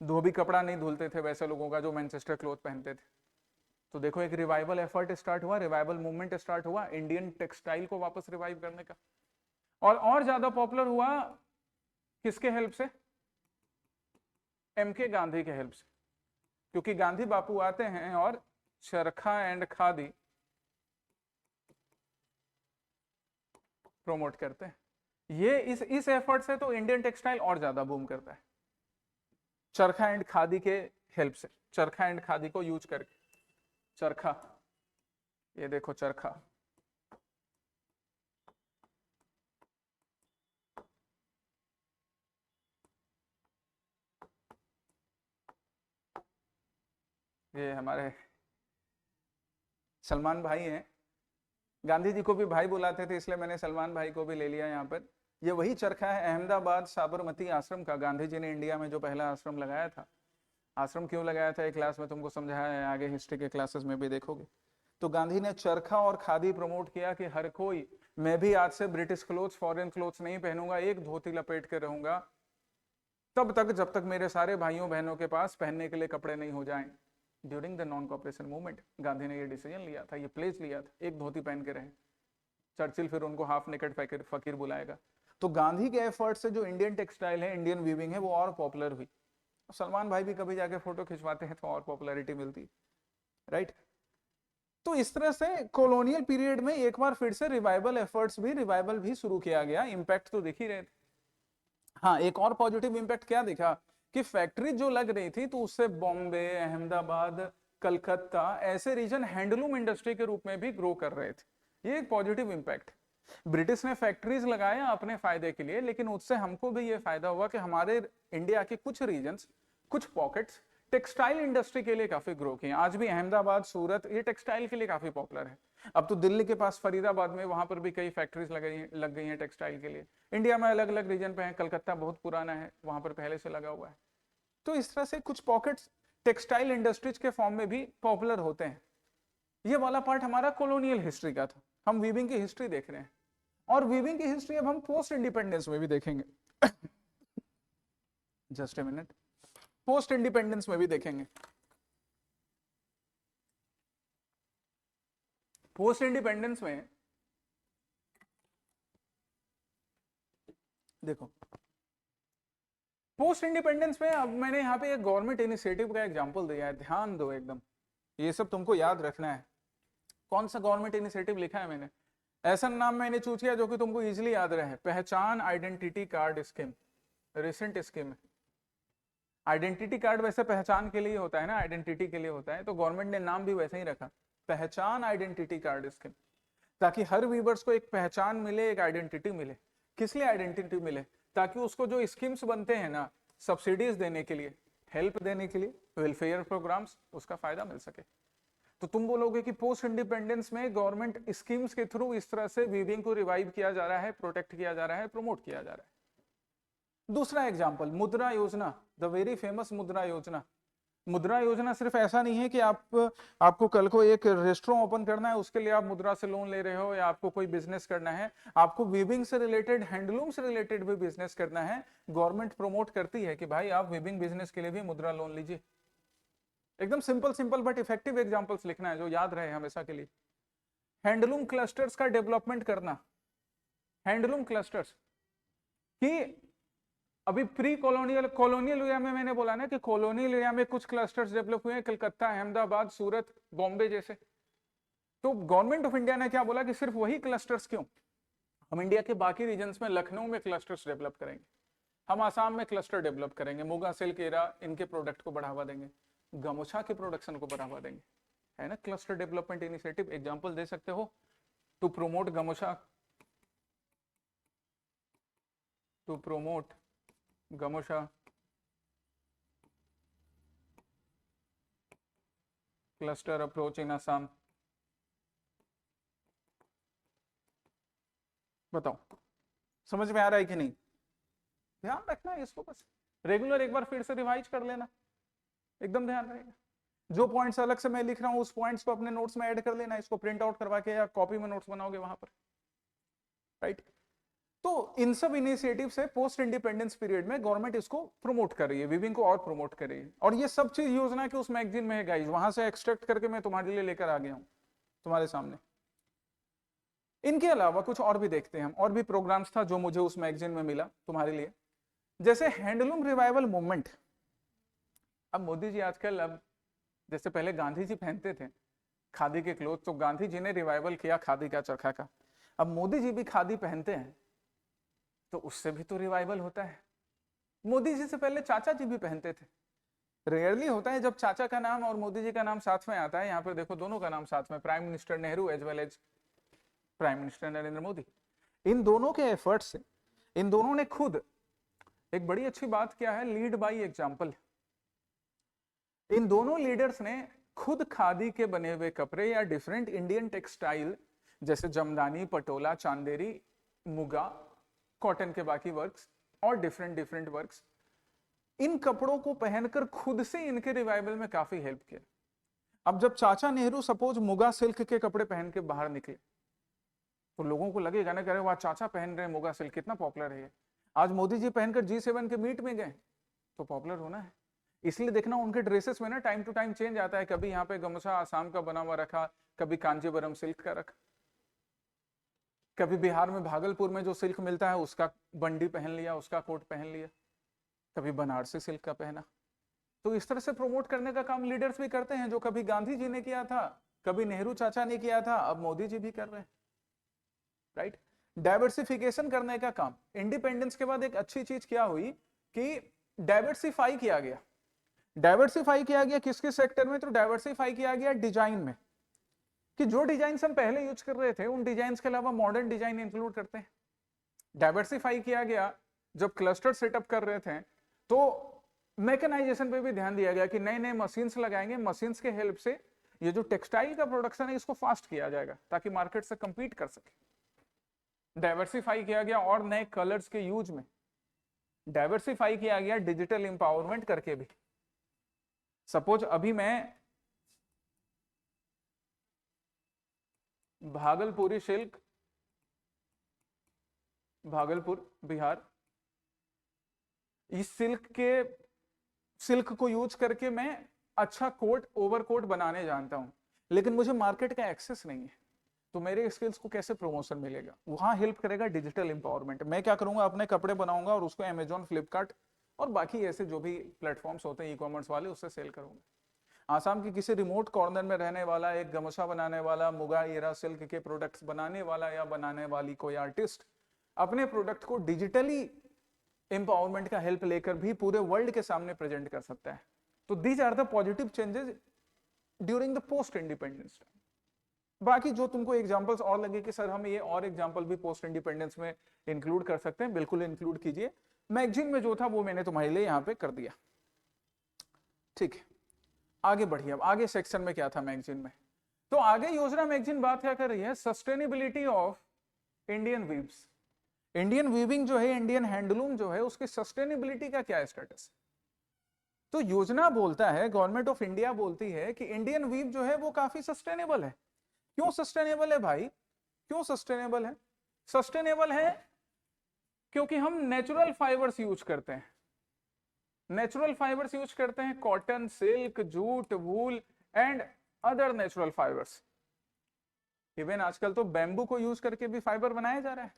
धोबी कपड़ा नहीं धुलते थे वैसे लोगों का जो मैनचेस्टर क्लॉथ पहनते थे। तो देखो एक रिवाइवल एफर्ट स्टार्ट हुआ, रिवाइवल मूवमेंट स्टार्ट हुआ इंडियन टेक्सटाइल को वापस रिवाइव करने का। और ज्यादा पॉपुलर हुआ किसके हेल्प से? एमके गांधी के हेल्प से, क्योंकि गांधी बापू आते हैं और चरखा एंड खादी प्रमोट करते हैं। ये इस एफर्ट से तो इंडियन टेक्सटाइल और ज्यादा बूम करता है, चरखा एंड खादी के हेल्प से, चरखा एंड खादी को यूज करके। चरखा, ये देखो चरखा, ये हमारे सलमान भाई हैं, गांधी जी को भी भाई बुलाते थे इसलिए मैंने सलमान भाई को भी ले लिया यहाँ पर। ये वही चरखा है अहमदाबाद साबरमती आश्रम का, गांधी जी ने इंडिया में जो पहला आश्रम लगाया था। आश्रम क्यों लगाया था एक क्लास में तुमको समझाया है, आगे हिस्ट्री के क्लासेस में भी देखोगे। तो गांधी ने चरखा और खादी प्रमोट किया कि हर कोई, मैं भी आज से ब्रिटिश क्लोथ्स फॉरेन क्लोथ्स नहीं पहनूंगा, एक धोती लपेट के रहूंगा तब तक जब तक मेरे सारे भाइयों बहनों के पास पहनने के लिए कपड़े नहीं हो जाएं। During the non cooperation movement Gandhi ने ये डिसीजन लिया था, ये प्लेज लिया था, एक धोती पहन के रहे। चर्चिल फिर उनको हाफ नेकेड फकीर बुलाएगा। तो गांधी के एफर्ट से जो इंडियन टेक्सटाइल है, इंडियन वीविंग है, वो और पॉपुलर हुई। सलमान भाई भी कभी जाके फोटो खिंचवाते हैं तो और पॉपुलैरिटी मिलती, राइट। तो इस तरह से कॉलोनियल पीरियड में एक बार फिर से रिवाइवल भी शुरू किया गया। इंपैक्ट तो दिख ही रहे थे। हाँ, एक और पॉजिटिव इंपैक्ट क्या दिखा कि फैक्ट्री जो लग रही थी तो उससे बॉम्बे, अहमदाबाद, कलकत्ता ऐसे रीजन हैंडलूम इंडस्ट्री के रूप में भी ग्रो कर रहे थे। ये एक पॉजिटिव इंपैक्ट। ब्रिटिश ने फैक्ट्रीज लगाया अपने फायदे के लिए, लेकिन उससे हमको भी ये फायदा हुआ कि हमारे इंडिया के कुछ रीजन्स, कुछ पॉकेट्स टेक्सटाइल इंडस्ट्री के लिए काफी ग्रो किए। आज भी अहमदाबाद, सूरत ये टेक्सटाइल के लिए काफी पॉपुलर है। अब तो दिल्ली के पास फरीदाबाद में, वहां पर भी कई फैक्ट्रीज लग गई हैं टेक्सटाइल के लिए। इंडिया में अलग अलग रीजन पे है, कलकत्ता बहुत पुराना है, वहां पर पहले से लगा हुआ है। तो इस तरह से कुछ पॉकेट्स टेक्सटाइल इंडस्ट्रीज के फॉर्म में भी पॉपुलर होते हैं। ये वाला पार्ट हमारा कॉलोनियल हिस्ट्री का था। हम वीविंग की हिस्ट्री देख रहे हैं, और वीविंग की हिस्ट्री अब हम पोस्ट इंडिपेंडेंस में भी देखेंगे। Just a minute, post independence में भी देखेंगे। पोस्ट इंडिपेंडेंस में देखो, पोस्ट इंडिपेंडेंस में अब मैंने यहाँ पे एक गवर्नमेंट इनिशिएटिव का एग्जांपल दिया है, ध्यान दो एकदम, ये सब तुमको याद रखना है। कौन सा गवर्नमेंट इनिशिएटिव लिखा है मैंने? ऐसा नाम मैंने चूज किया जो कि तुमको इजीली याद रहे, पहचान identity card scheme, recent scheme है। आइडेंटिटी कार्ड वैसे पहचान के लिए होता है ना, आइडेंटिटी के लिए होता है, तो गवर्नमेंट ने नाम भी वैसे ही रखा, पहचान आइडेंटिटी कार्ड स्कीम, ताकि हर व्यूवर्स को एक पहचान मिले, एक आइडेंटिटी मिले। किस लिए आइडेंटिटी मिले? ताकि उसको जो स्कीम्स बनते हैं ना, सब्सिडीज देने के लिए, हेल्प देने के लिए, वेलफेयर प्रोग्राम्स, उसका फायदा मिल सके। तो तुम बोलोगे कि पोस्ट इंडिपेंडेंस में गवर्नमेंट स्कीम्स के थ्रू इस तरह से वीविंग को रिवाइव किया जा रहा है, प्रोटेक्ट किया जा रहा है, प्रमोट किया जा रहा है। दूसरा एग्जाम्पल मुद्रा योजना, द वेरी फेमस मुद्रा योजना। मुद्रा योजना सिर्फ ऐसा नहीं है कि आपको कल को एक रेस्टोरेंट ओपन करना है उसके लिए आप मुद्रा से लोन ले रहे हो, या आपको कोई बिजनेस करना है, आपको वीविंग से रिलेटेड, हैंडलूम से रिलेटेड भी बिजनेस करना है, गवर्नमेंट प्रमोट करती है कि भाई आप वीविंग बिजनेस के लिए भी मुद्रा लोन लीजिए। एकदम simple simple but effective examples लिखना है जो याद रहे हमेशा के लिए। हैंडलूम क्लस्टर्स का डेवलपमेंट करना, हैंडलूम क्लस्टर्स कि अभी प्री कॉलोनियल कॉलोनियल एरिया में मैंने बोला ना कि कॉलोनियल एरिया में कुछ क्लस्टर्स डेवलप हुए हैं, कलकत्ता, अहमदाबाद, सूरत, बॉम्बे जैसे। तो गवर्नमेंट ऑफ इंडिया ने क्या बोला कि सिर्फ वही क्लस्टर्स क्यों, हम इंडिया के बाकी रीजन्स में, लखनऊ में क्लस्टर्स डेवलप करेंगे, हम आसाम में क्लस्टर डेवलप करेंगे, मुगा सिल्क एरा, इनके प्रोडक्ट को बढ़ावा देंगे, गमोछा के प्रोडक्शन को बढ़ावा देंगे, है ना। क्लस्टर डेवलपमेंट इनिशिएटिव एग्जांपल दे सकते हो, to promote gamocha, to promote gamocha cluster approach in Assam. बताओ समझ में आ रहा है कि नहीं? ध्यान रखना है इसको, बस रेगुलर एक बार फिर से रिवाइज कर लेना, एकदम ध्यान रहेगा। जो पॉइंट्स अलग से मैं लिख रहा हूं उस पॉइंट्स को अपने नोट्स में ऐड कर लेना, इसको प्रिंट आउट करवा के या कॉपी में नोट्स बनाओगे वहां पर, राइट। तो इन सब इनिशिएटिव से पोस्ट इंडिपेंडेंस पीरियड में गवर्नमेंट इसको प्रमोट कर रही है, वीविंग को और प्रमोट कर रही है, और ये सब चीज योजना के उस मैगजीन में है गाइस, वहां से एक्सट्रैक्ट करके मैं तुम्हारे लिए लेकर आ गया हूं तुम्हारे सामने। इनके अलावा कुछ और भी देखते हैं हम, और भी प्रोग्राम्स था जो मुझे उस मैगजीन में मिला तुम्हारे लिए, जैसे हैंडलूम रिवाइवल मूवमेंट। अब मोदी जी आजकल, अब जैसे पहले गांधी जी पहनते थे खादी के क्लोथ, तो गांधी जी ने रिवाइवल किया खादी का, चरखा का, अब मोदी जी भी खादी पहनते हैं तो उससे भी तो रिवाइवल होता है। मोदी जी से पहले चाचा जी भी पहनते थे, रेयरली होता है जब चाचा का नाम और मोदी जी का नाम साथ में आता है, यहाँ पर देखो दोनों का नाम साथ में, prime minister Nehru as well as prime minister Narendra Modi. इन दोनों के एफर्ट्स से इन दोनों ने खुद एक बड़ी अच्छी बात किया है, लीड बाई एग्जांपल। इन दोनों लीडर्स ने खुद खादी के बने हुए कपड़े या डिफरेंट इंडियन टेक्सटाइल जैसे जमदानी, पटोला, चांदेरी, मुगा, कॉटन के बाकी वर्क्स और डिफरेंट वर्क्स, इन कपड़ों को पहनकर खुद से इनके रिवाइवल में काफी हेल्प किया। अब जब चाचा नेहरू सपोज मुगा सिल्क के कपड़े पहन के बाहर निकले तो लोगों को लगेगा ना, कह रहे वाह चाचा पहन रहे मुगा सिल्क, कितना पॉपुलर है। आज मोदी जी पहनकर G7 के मीट में गए तो पॉपुलर होना है। इसलिए देखना उनके ड्रेसेस में ना टाइम टू टाइम चेंज आता है, कभी यहाँ पे गमछा आसाम का बना हुआ रखा, कभी कांजीवरम सिल्क का रखा, कभी बिहार में भागलपुर में जो सिल्क मिलता है उसका बंडी पहन लिया, उसका कोट पहन लिया, कभी बनारसी सिल्क का पहना। तो इस तरह से प्रमोट करने का काम लीडर्स भी करते हैं, जो कभी गांधी जी ने किया था, कभी नेहरू चाचा ने किया था, अब मोदी जी भी कर रहे हैं, राइट। डाइवर्सिफिकेशन करने का काम, इंडिपेंडेंस के बाद एक अच्छी चीज क्या हुई कि डाइवर्सिफाई किया गया। डाइवर्सिफाई किया गया किस किस सेक्टर में? तो डाइवर्सिफाई किया गया डिजाइन में, कि जो डिजाइन हम पहले यूज कर रहे थे उन डिजाइन के अलावा मॉडर्न डिजाइन इंक्लूड करते हैं। डाइवर्सिफाई किया गया, जब क्लस्टर सेटअप कर रहे थे तो मैकेनाइजेशन पे भी ध्यान दिया गया कि नए नए मशीन्स लगाएंगे, मशीन्स के हेल्प से ये जो टेक्सटाइल का प्रोडक्शन है इसको फास्ट किया जाएगा ताकि मार्केट से कंपीट कर सके। डाइवर्सिफाई किया गया और नए कलर्स के यूज में, डाइवर्सिफाई किया गया डिजिटल एम्पावरमेंट करके भी। सपोज अभी मैं भागलपुरी सिल्क, भागलपुर बिहार, इस सिल्क को यूज करके मैं अच्छा कोट, ओवरकोट बनाने जानता हूं, लेकिन मुझे मार्केट का एक्सेस नहीं है, तो मेरे स्किल्स को कैसे प्रमोशन मिलेगा? वहां हेल्प करेगा डिजिटल एम्पावरमेंट। मैं क्या करूंगा, अपने कपड़े बनाऊंगा और उसको अमेजॉन, फ्लिपकार्ट और बाकी ऐसे जो भी प्लेटफॉर्म्स होते हैं ई कॉमर्स वाले, उससे सेल करूंगा। आसाम की किसी रिमोट कॉर्नर में रहने वाला एक गमछा बनाने वाला, मुगा एरा सिल्क के प्रोडक्ट्स बनाने वाला या बनाने वाली कोई आर्टिस्ट अपने प्रोडक्ट को डिजिटली एम्पावरमेंट का हेल्प लेकर भी पूरे वर्ल्ड के सामने प्रेजेंट कर सकता है। तो these are the positive changes during the post independence time. बाकी जो तुमको एग्जांपल्स और लगे कि सर हम ये और एग्जांपल भी पोस्ट इंडिपेंडेंस में इंक्लूड कर सकते हैं, बिल्कुल इंक्लूड कीजिए। मैगजीन में जो था वो मैंने तुम्हारे लिए यहाँ पे कर दिया, ठीक है। आगे बढ़िए, अब आगे सेक्शन में क्या था मैगजीन में? तो आगे योजना मैगजीन बात क्या कर रही है? Sustainability of Indian weaves, Indian weaving जो है, इंडियन हैंडलूम जो है, उसकी सस्टेनेबिलिटी का क्या स्टेटस है? तो योजना बोलता है, गवर्नमेंट ऑफ इंडिया बोलती है कि इंडियन वीव जो है वो काफी सस्टेनेबल है। क्यों सस्टेनेबल है भाई? क्यों सस्टेनेबल है? सस्टेनेबल है क्योंकि हम नेचुरल फाइबर्स यूज करते हैं। नेचुरल फाइबर्स यूज करते हैं, cotton, silk, jute, wool and other natural fibres. Even आजकल तो बैम्बू को यूज करके भी फाइबर बनाया जा रहा है।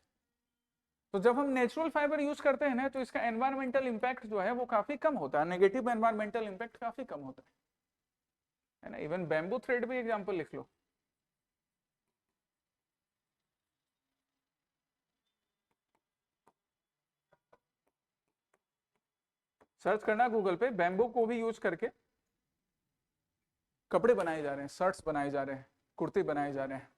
तो जब हम नेचुरल फाइबर यूज करते हैं ना, तो इसका एनवायरमेंटल इंपैक्ट जो है वो काफी कम होता है, नेगेटिव एनवायरमेंटल इंपैक्ट काफी कम होता है ना। इवन बैम्बू थ्रेड भी एग्जांपल लिख लो। सर्च करना गूगल पे, बैम्बू को भी यूज करके कपड़े बनाए जा रहे हैं, शर्ट्स बनाए जा रहे हैं, कुर्ते बनाए जा रहे हैं।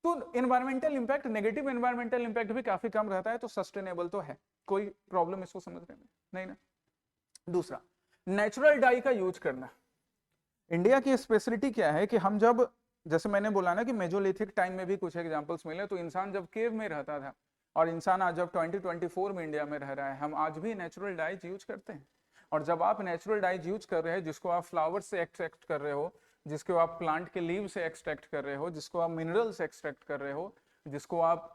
तो environmental impact, negative environmental impact भी काफी कम रहता है, तो सस्टेनेबल तो है, कोई प्रॉब्लम इसको समझने में नहीं ना। दूसरा, नेचुरल डाई का यूज करना। इंडिया की स्पेशलिटी क्या है कि हम जब, जैसे मैंने बोला ना कि मेजोलिथिक टाइम में भी कुछ एग्जांपल्स मिले, तो इंसान जब केव में रहता था और इंसान आज जब 2024 में इंडिया में रह रहा है, हम आज भी नेचुरल डाइज यूज करते हैं। और जब आप नेचुरल डाइज यूज कर रहे हैं, जिसको आप फ्लावर से एक्सट्रैक्ट कर रहे हो, जिसको आप प्लांट के लीव से एक्सट्रैक्ट कर रहे हो, जिसको आप मिनरल से एक्सट्रैक्ट कर रहे हो, जिसको आप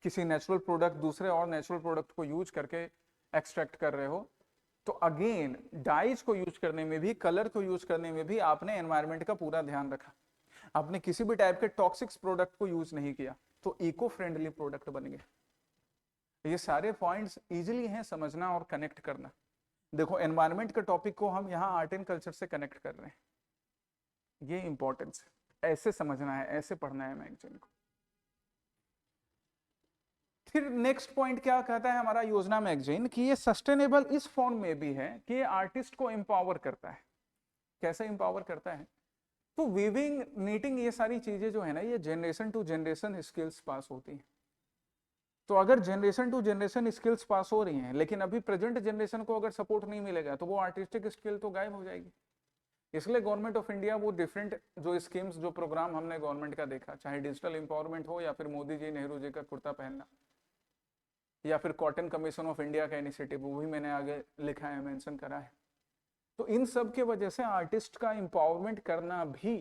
किसी नेचुरल प्रोडक्ट, दूसरे और नेचुरल प्रोडक्ट को यूज करके एक्सट्रैक्ट कर रहे हो, तो अगेन डाइज को यूज करने में भी, कलर को यूज करने में भी आपने एनवायरनमेंट का पूरा ध्यान रखा। आपने किसी भी टाइप के टॉक्सिक्स प्रोडक्ट को यूज नहीं किया, तो इको फ्रेंडली प्रोडक्ट बन गए। ये सारे पॉइंट्स इजीली हैं समझना और कनेक्ट करना। देखो, एनवायरनमेंट के टॉपिक को हम यहाँ आर्ट एंड कल्चर से कनेक्ट कर रहे हैं, ये इंपॉर्टेंस है, ऐसे समझना है, ऐसे पढ़ना है मैगजीन को। फिर नेक्स्ट पॉइंट क्या कहता है हमारा योजना मैगजीन, कि ये सस्टेनेबल इस फॉर्म में भी है कि ये आर्टिस्ट को एम्पावर करता है। कैसे एम्पावर करता है? तो वीविंग, नीटिंग, ये सारी चीजें जो है ना, ये जनरेशन टू जनरेशन स्किल्स पास होती हैं। तो अगर जनरेशन टू जनरेशन स्किल्स पास हो रही हैं, लेकिन अभी प्रेजेंट जनरेशन को अगर सपोर्ट नहीं मिलेगा, तो वो आर्टिस्टिक स्किल तो गायब हो जाएगी। इसलिए गवर्नमेंट ऑफ इंडिया वो डिफरेंट जो स्कीम्स, जो प्रोग्राम हमने गवर्नमेंट का देखा, चाहे डिजिटल एम्पावरमेंट हो, या फिर मोदी जी, नेहरू जी का कुर्ता पहनना, या फिर कॉटन कमीशन ऑफ इंडिया का इनिशिएटिव, वो भी मैंने आगे लिखा है, मेंशन करा है। तो इन सब के वजह से आर्टिस्ट का एम्पावरमेंट करना भी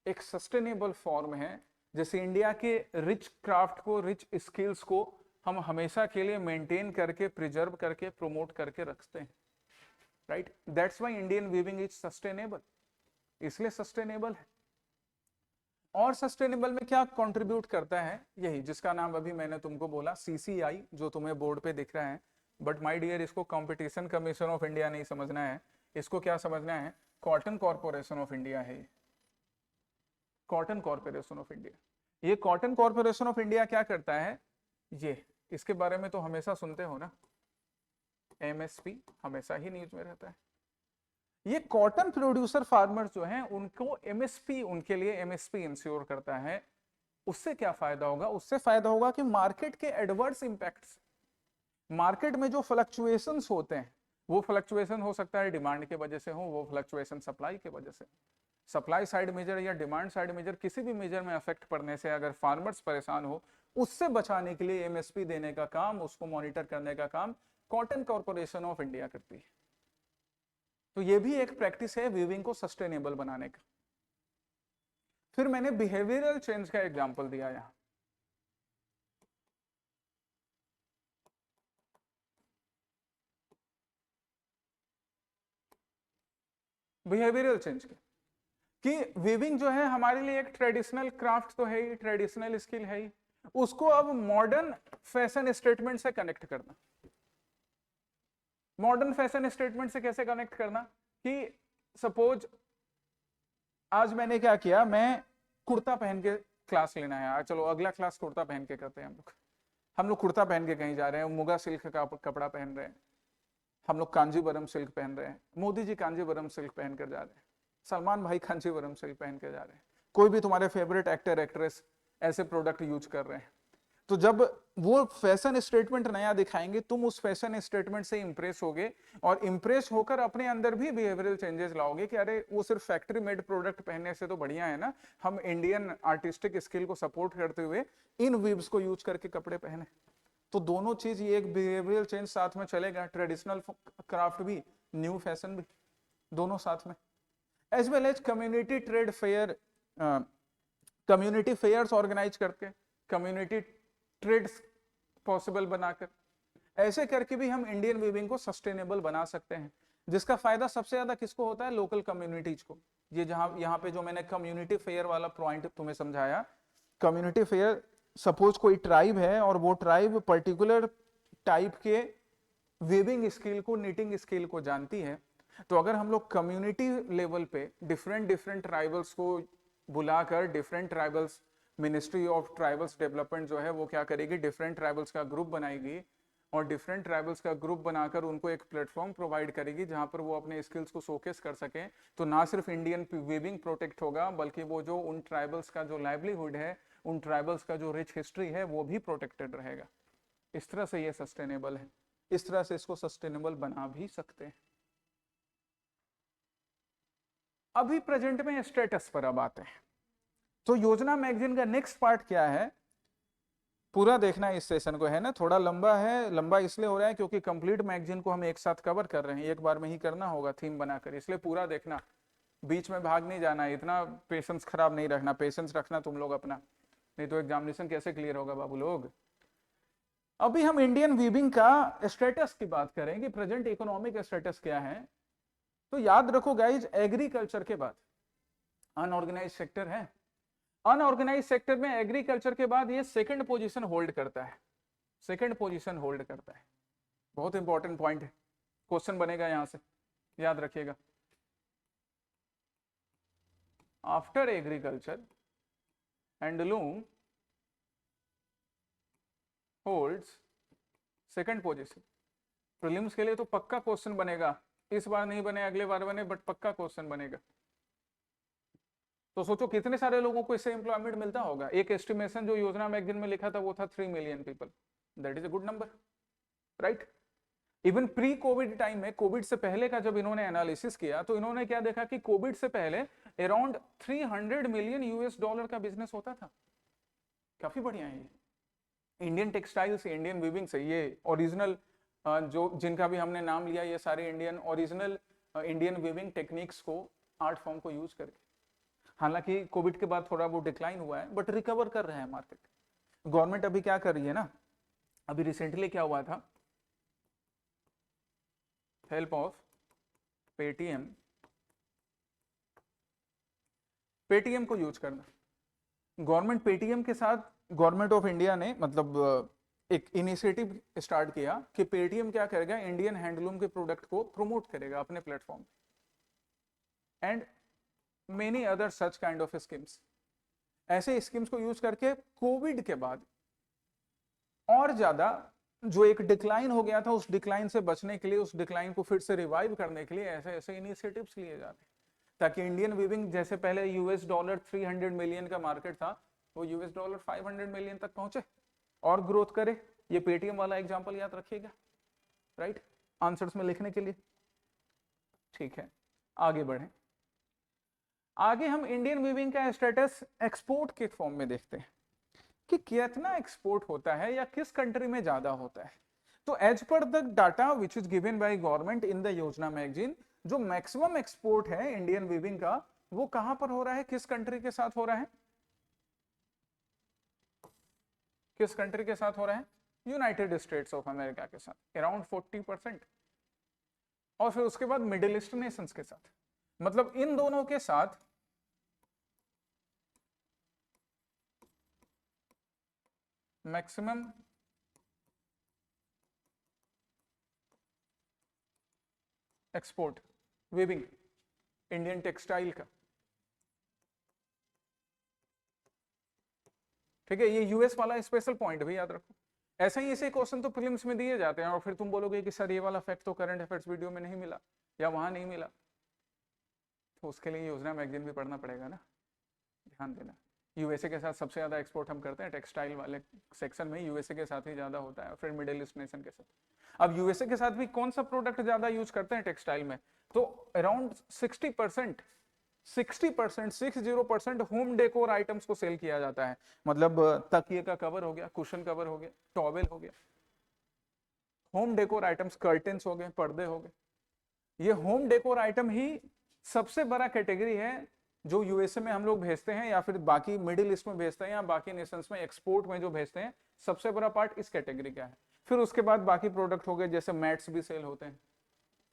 एक सस्टेनेबल फॉर्म है। जैसे इंडिया के रिच क्राफ्ट को, रिच स्किल्स को हम हमेशा के लिए मेंटेन करके, प्रिजर्व करके, प्रोमोट करके रखते हैं, right. That's why Indian weaving is sustainable, इसलिए सस्टेनेबल है। और सस्टेनेबल में क्या कंट्रीब्यूट करता है? यही जिसका नाम अभी मैंने तुमको बोला, सीसीआई, जो तुम्हें बोर्ड पे दिख रहा है। बट माय डियर, इसको कंपटीशन कमीशन ऑफ इंडिया नहीं समझना है, इसको क्या समझना है? कॉटन कॉर्पोरेशन ऑफ इंडिया है। कॉटन कॉर्पोरेशन ऑफ इंडिया, ये कॉटन कॉर्पोरेशन ऑफ इंडिया क्या करता है? ये, इसके बारे में तो हमेशा सुनते हो ना, एमएसपी हमेशा ही न्यूज में रहता है। ये कॉटन प्रोड्यूसर फार्मर्स जो हैं, उनको एमएसपी, उनके लिए एमएसपी इंश्योर करता है। उससे क्या फायदा होगा? उससे फायदा होगा कि मार्केट के एडवर्स इंपैक्ट्स, मार्केट में जो फ्लक्चुएशंस होते हैं, वो फ्लक्चुएशन हो सकता है डिमांड के वजह से हो, वो फ्लक्चुएशन सप्लाई के वजह से। सप्लाई साइड मेजर या डिमांड साइड मेजर, किसी भी मेजर में अफेक्ट पड़ने से अगर फार्मर्स परेशान हो, उससे बचाने के लिए एमएसपी देने का काम, उसको मॉनिटर करने का काम कॉटन कॉर्पोरेशन ऑफ इंडिया करती है। तो ये भी एक प्रैक्टिस है वीविंग को सस्टेनेबल बनाने का। फिर मैंने बिहेवियरल चेंज का एग्जांपल दिया यहां। बिहेवियरल चेंज के, कि वीविंग जो है हमारे लिए एक ट्रेडिशनल क्राफ्ट तो है ही, ट्रेडिशनल स्किल है ही, उसको अब मॉडर्न फैशन स्टेटमेंट से कनेक्ट करना। मॉडर्न फैशन स्टेटमेंट से कैसे कनेक्ट करना? कि सपोज आज मैंने क्या किया, मैं कुर्ता पहन के क्लास लेना है, चलो अगला क्लास कुर्ता पहन के करते हैं हम लोग कुर्ता पहन के कहीं जा रहे हैं, मुगा सिल्क का कपड़ा पहन रहे हैं, हम लोग कांजीवरम सिल्क पहन रहे हैं, मोदी जी कांजीवरम सिल्क पहन कर जा रहे हैं, सलमान भाई कांजीवरम सिल्क पहन के जा रहे हैं, कोई भी तुम्हारे फेवरेट एक्टर एक्ट्रेस ऐसे प्रोडक्ट यूज कर रहे हैं। तो जब वो फैशन स्टेटमेंट नया दिखाएंगे, तुम उस फैशन स्टेटमेंट से इंप्रेस होगे, और इंप्रेस होकर अपने अंदर भी बिहेवियरल चेंजेस लाओगे कि अरे वो सिर्फ फैक्ट्री मेड प्रोडक्ट पहनने से तो बढ़िया है ना, हम इंडियन आर्टिस्टिक स्किल को सपोर्ट करते हुए इन वीव्स को यूज करके कपड़े पहने। तो दोनों चीज, ये एक बिहेवियरल चेंज साथ में चलेगा, ट्रेडिशनल क्राफ्ट भी, न्यू फैशन भी, दोनों साथ में। As well as community trade fair, community fairs organise करके, कम्युनिटी ट्रेड्स पॉसिबल बनाकर, ऐसे करके भी हम इंडियन वीविंग को सस्टेनेबल बना सकते हैं, जिसका फायदा सबसे ज्यादा किसको होता है? लोकल कम्युनिटीज को। ये जहां यहाँ पे जो मैंने कम्युनिटी फेयर वाला पॉइंट तुम्हें समझाया, कम्युनिटी फेयर, सपोज कोई ट्राइब है और वो ट्राइब पर्टिकुलर टाइप के वीविंग स्किल को, निटिंग स्किल को जानती है, तो अगर हम लोग कम्युनिटी लेवल पे डिफरेंट डिफरेंट ट्राइबल्स को बुलाकर, different tribals, ministry of tribals development जो है वो क्या करेगी, डिफरेंट ट्राइबल्स का ग्रुप बनाएगी और डिफरेंट ट्राइबल्स का ग्रुप बनाकर उनको एक प्लेटफॉर्म प्रोवाइड करेगी जहां पर वो अपने स्किल्स को शोकेस कर सकें, तो ना सिर्फ इंडियन वीविंग प्रोटेक्ट होगा, बल्कि वो जो उन ट्राइबल्स का जो लाइवलीहुड है, उन ट्राइबल्स का जो रिच हिस्ट्री है, वो भी प्रोटेक्टेड रहेगा। इस तरह से ये सस्टेनेबल है, इस तरह से इसको सस्टेनेबल बना भी सकते हैं। अभी प्रेजेंट में स्टेटस पर अब आते हैं। तो योजना मैगजीन का नेक्स्ट पार्ट क्या है, पूरा देखना है इस सेशन को, है ना। थोड़ा लंबा है, लंबा इसलिए हो रहा है क्योंकि कंप्लीट मैगजीन को हम एक साथ कवर कर रहे हैं, एक बार में ही करना होगा थीम बनाकर, इसलिए पूरा देखना, बीच में भाग नहीं जाना है, इतना पेशेंस खराब नहीं रखना, पेशेंस रखना तुम लोग अपना, नहीं तो एग्जामिनेशन कैसे क्लियर होगा बाबू लोग। अभी हम इंडियन वीविंग का स्टेटस की बात करें कि प्रेजेंट इकोनॉमिक स्टेटस क्या है। तो याद रखो गाइज, एग्रीकल्चर के बाद अनऑर्गेनाइज सेक्टर है, अनऑर्गेनाइज सेक्टर में एग्रीकल्चर के बाद ये सेकंड पोजीशन होल्ड करता है, सेकंड पोजीशन होल्ड करता है। बहुत इंपॉर्टेंट पॉइंट है, क्वेश्चन बनेगा यहां से, याद रखिएगा। After agriculture handloom holds second position. Prelims के लिए तो पक्का क्वेश्चन बनेगा, इस बार नहीं बने अगले बार बने, बट पक्का क्वेश्चन बनेगा। तो सोचो कितने सारे लोगों को इससे एम्प्लॉयमेंट मिलता होगा। एक एस्टिमेशन जो योजना मैगजीन में लिखा था वो था 3 million people, that is a good number, right. Even pre Covid time में, कोविड से पहले का जब इन्होंने एनालिसिस किया तो इन्होंने क्या देखा कि कोविड से पहले अराउंड 300 मिलियन यूएस डॉलर का बिजनेस होता था। काफी बढ़िया है ये। इंडियन टेक्सटाइल से, इंडियन वीविंग से, ये ओरिजिनल जो जिनका भी हमने नाम लिया, ये सारे Indian original Indian weaving techniques को, आर्ट फॉर्म को यूज करके, हालांकि कोविड के बाद थोड़ा वो डिक्लाइन हुआ है, बट रिकवर कर रहे हैं मार्केट। गवर्नमेंट अभी क्या कर रही है ना, अभी रिसेंटली क्या हुआ था, हेल्प ऑफ पेटीएम, पेटीएम को यूज करना। गवर्नमेंट पेटीएम के साथ, गवर्नमेंट ऑफ इंडिया ने मतलब एक इनिशिएटिव स्टार्ट किया कि पेटीएम क्या करेगा, इंडियन हैंडलूम के प्रोडक्ट को प्रमोट करेगा अपने platform, and many other such kind of schemes. ऐसे स्कीम्स को यूज करके कोविड के बाद और ज्यादा जो एक डिक्लाइन हो गया था, उस डिक्लाइन से बचने के लिए, उस डिक्लाइन को फिर से रिवाइव करने के लिए ऐसे ऐसे इनिशिएटिव्स लिए जाते हैं, ताकि इंडियन वीविंग, जैसे पहले यूएस डॉलर 300 मिलियन का मार्केट था, वो यूएस डॉलर 500 मिलियन तक पहुंचे और ग्रोथ करे। ये पेटीएम वाला एग्जांपल याद रखिएगा, राइट, आंसर्स में लिखने के लिए। ठीक है, आगे बढ़े। आगे हम इंडियन वीविंग का स्टेटस एक्सपोर्ट के फॉर्म में देखते हैं कि कितना एक्सपोर्ट होता है या किस कंट्री में ज्यादा होता है। तो as per the data which is given by government in the Yojana magazine, जो मैक्सिमम एक्सपोर्ट है इंडियन वीविंग का, वो कहां पर हो रहा है, किस कंट्री के साथ हो रहा है, किस कंट्री के साथ हो रहा है, यूनाइटेड स्टेट्स ऑफ अमेरिका के साथ, अराउंड 40%। और फिर उसके बाद मिडिल ईस्ट नेशंस के साथ, मतलब इन दोनों के साथ maximum export weaving Indian textile का। ठीक है, ये यूएस वाला स्पेशल पॉइंट भी याद रखो। ऐसे ही ऐसे क्वेश्चन तो प्रीलिम्स में दिए जाते हैं और फिर तुम बोलोगे कि सर ये वाला फैक्ट तो करंट अफेयर्स वीडियो में नहीं मिला या वहां नहीं मिला, तो उसके लिए योजना मैगजीन भी पढ़ना पड़ेगा ना, ध्यान देना। यूएसए के साथ सबसे ज्यादा एक्सपोर्ट हम करते हैं टेक्सटाइल वाले सेक्शन में, यूएसए के साथ ही ज्यादा होता है, फिर मिडिल ईस्ट नेशन के साथ। अब यूएसए के साथ भी कौन सा प्रोडक्ट ज्यादा यूज करते हैं टेक्सटाइल में, तो अराउंड 60%, 60% होम डेकोर आइटम्स को सेल किया जाता है। मतलब तकिए का कवर हो गया, कुशन कवर हो गया, टॉवेल हो गया, होम डेकोर आइटम्स, कर्टेन्स हो गए, पर्दे हो गए, ये होम डेकोर आइटम ही सबसे बड़ा कैटेगरी है जो यूएसए में हम लोग भेजते हैं या फिर बाकी मिडिल ईस्ट में भेजते हैं या बाकी नेशंस में एक्सपोर्ट में जो भेजते हैं, सबसे बड़ा पार्ट इस कैटेगरी का है। फिर उसके बाद बाकी प्रोडक्ट हो गए, जैसे मैट्स भी सेल होते हैं,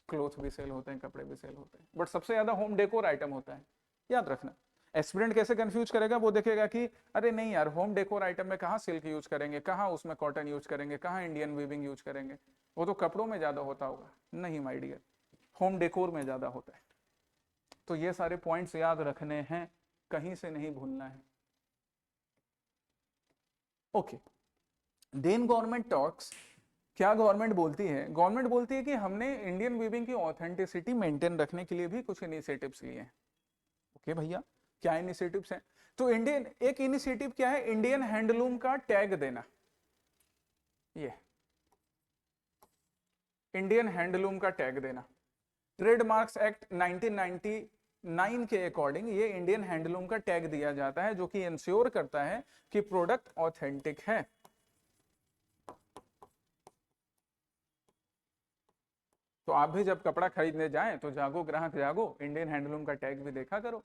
क्लोथ भी सेल होते हैं, कपड़े भी सेल होते हैं, बट सबसे ज्यादा होम डेकोर आइटम होता है, याद रखना। एस्पिरेंट कैसे कंफ्यूज करेगा, वो देखेगा कि अरे नहीं यार, होम डेकोर आइटम में कहाँ सिल्क यूज करेंगे, कहाँ उसमें कॉटन यूज करेंगे, कहाँ इंडियन वीविंग यूज करेंगे, वो तो कपड़ों में ज्यादा होता होगा। नहीं माय डियर, होम डेकोर में ज्यादा होता है। तो ये सारे पॉइंट्स याद रखने हैं, कहीं से नहीं भूलना है। ओके, देन गवर्नमेंट टॉक्स, क्या गवर्नमेंट बोलती है? गवर्नमेंट बोलती है कि हमने इंडियन वीविंग की ऑथेंटिसिटी मेंटेन रखने के लिए भी कुछ इनिशिएटिव्स लिए हैं। ओके भैया, क्या इनिशिएटिव्स हैं? तो इंडियन, एक इनिशिएटिव क्या है, इंडियन हैंडलूम का टैग देना। ये इंडियन हैंडलूम का टैग देना, ट्रेडमार्क्स एक्ट 1999 के अकॉर्डिंग ये इंडियन हैंडलूम का टैग दिया जाता है, जो कि इंश्योर करता है कि प्रोडक्ट ऑथेंटिक है। तो आप भी जब कपड़ा खरीदने जाएं तो जागो ग्राहक जागो, इंडियन हैंडलूम का टैग भी देखा करो।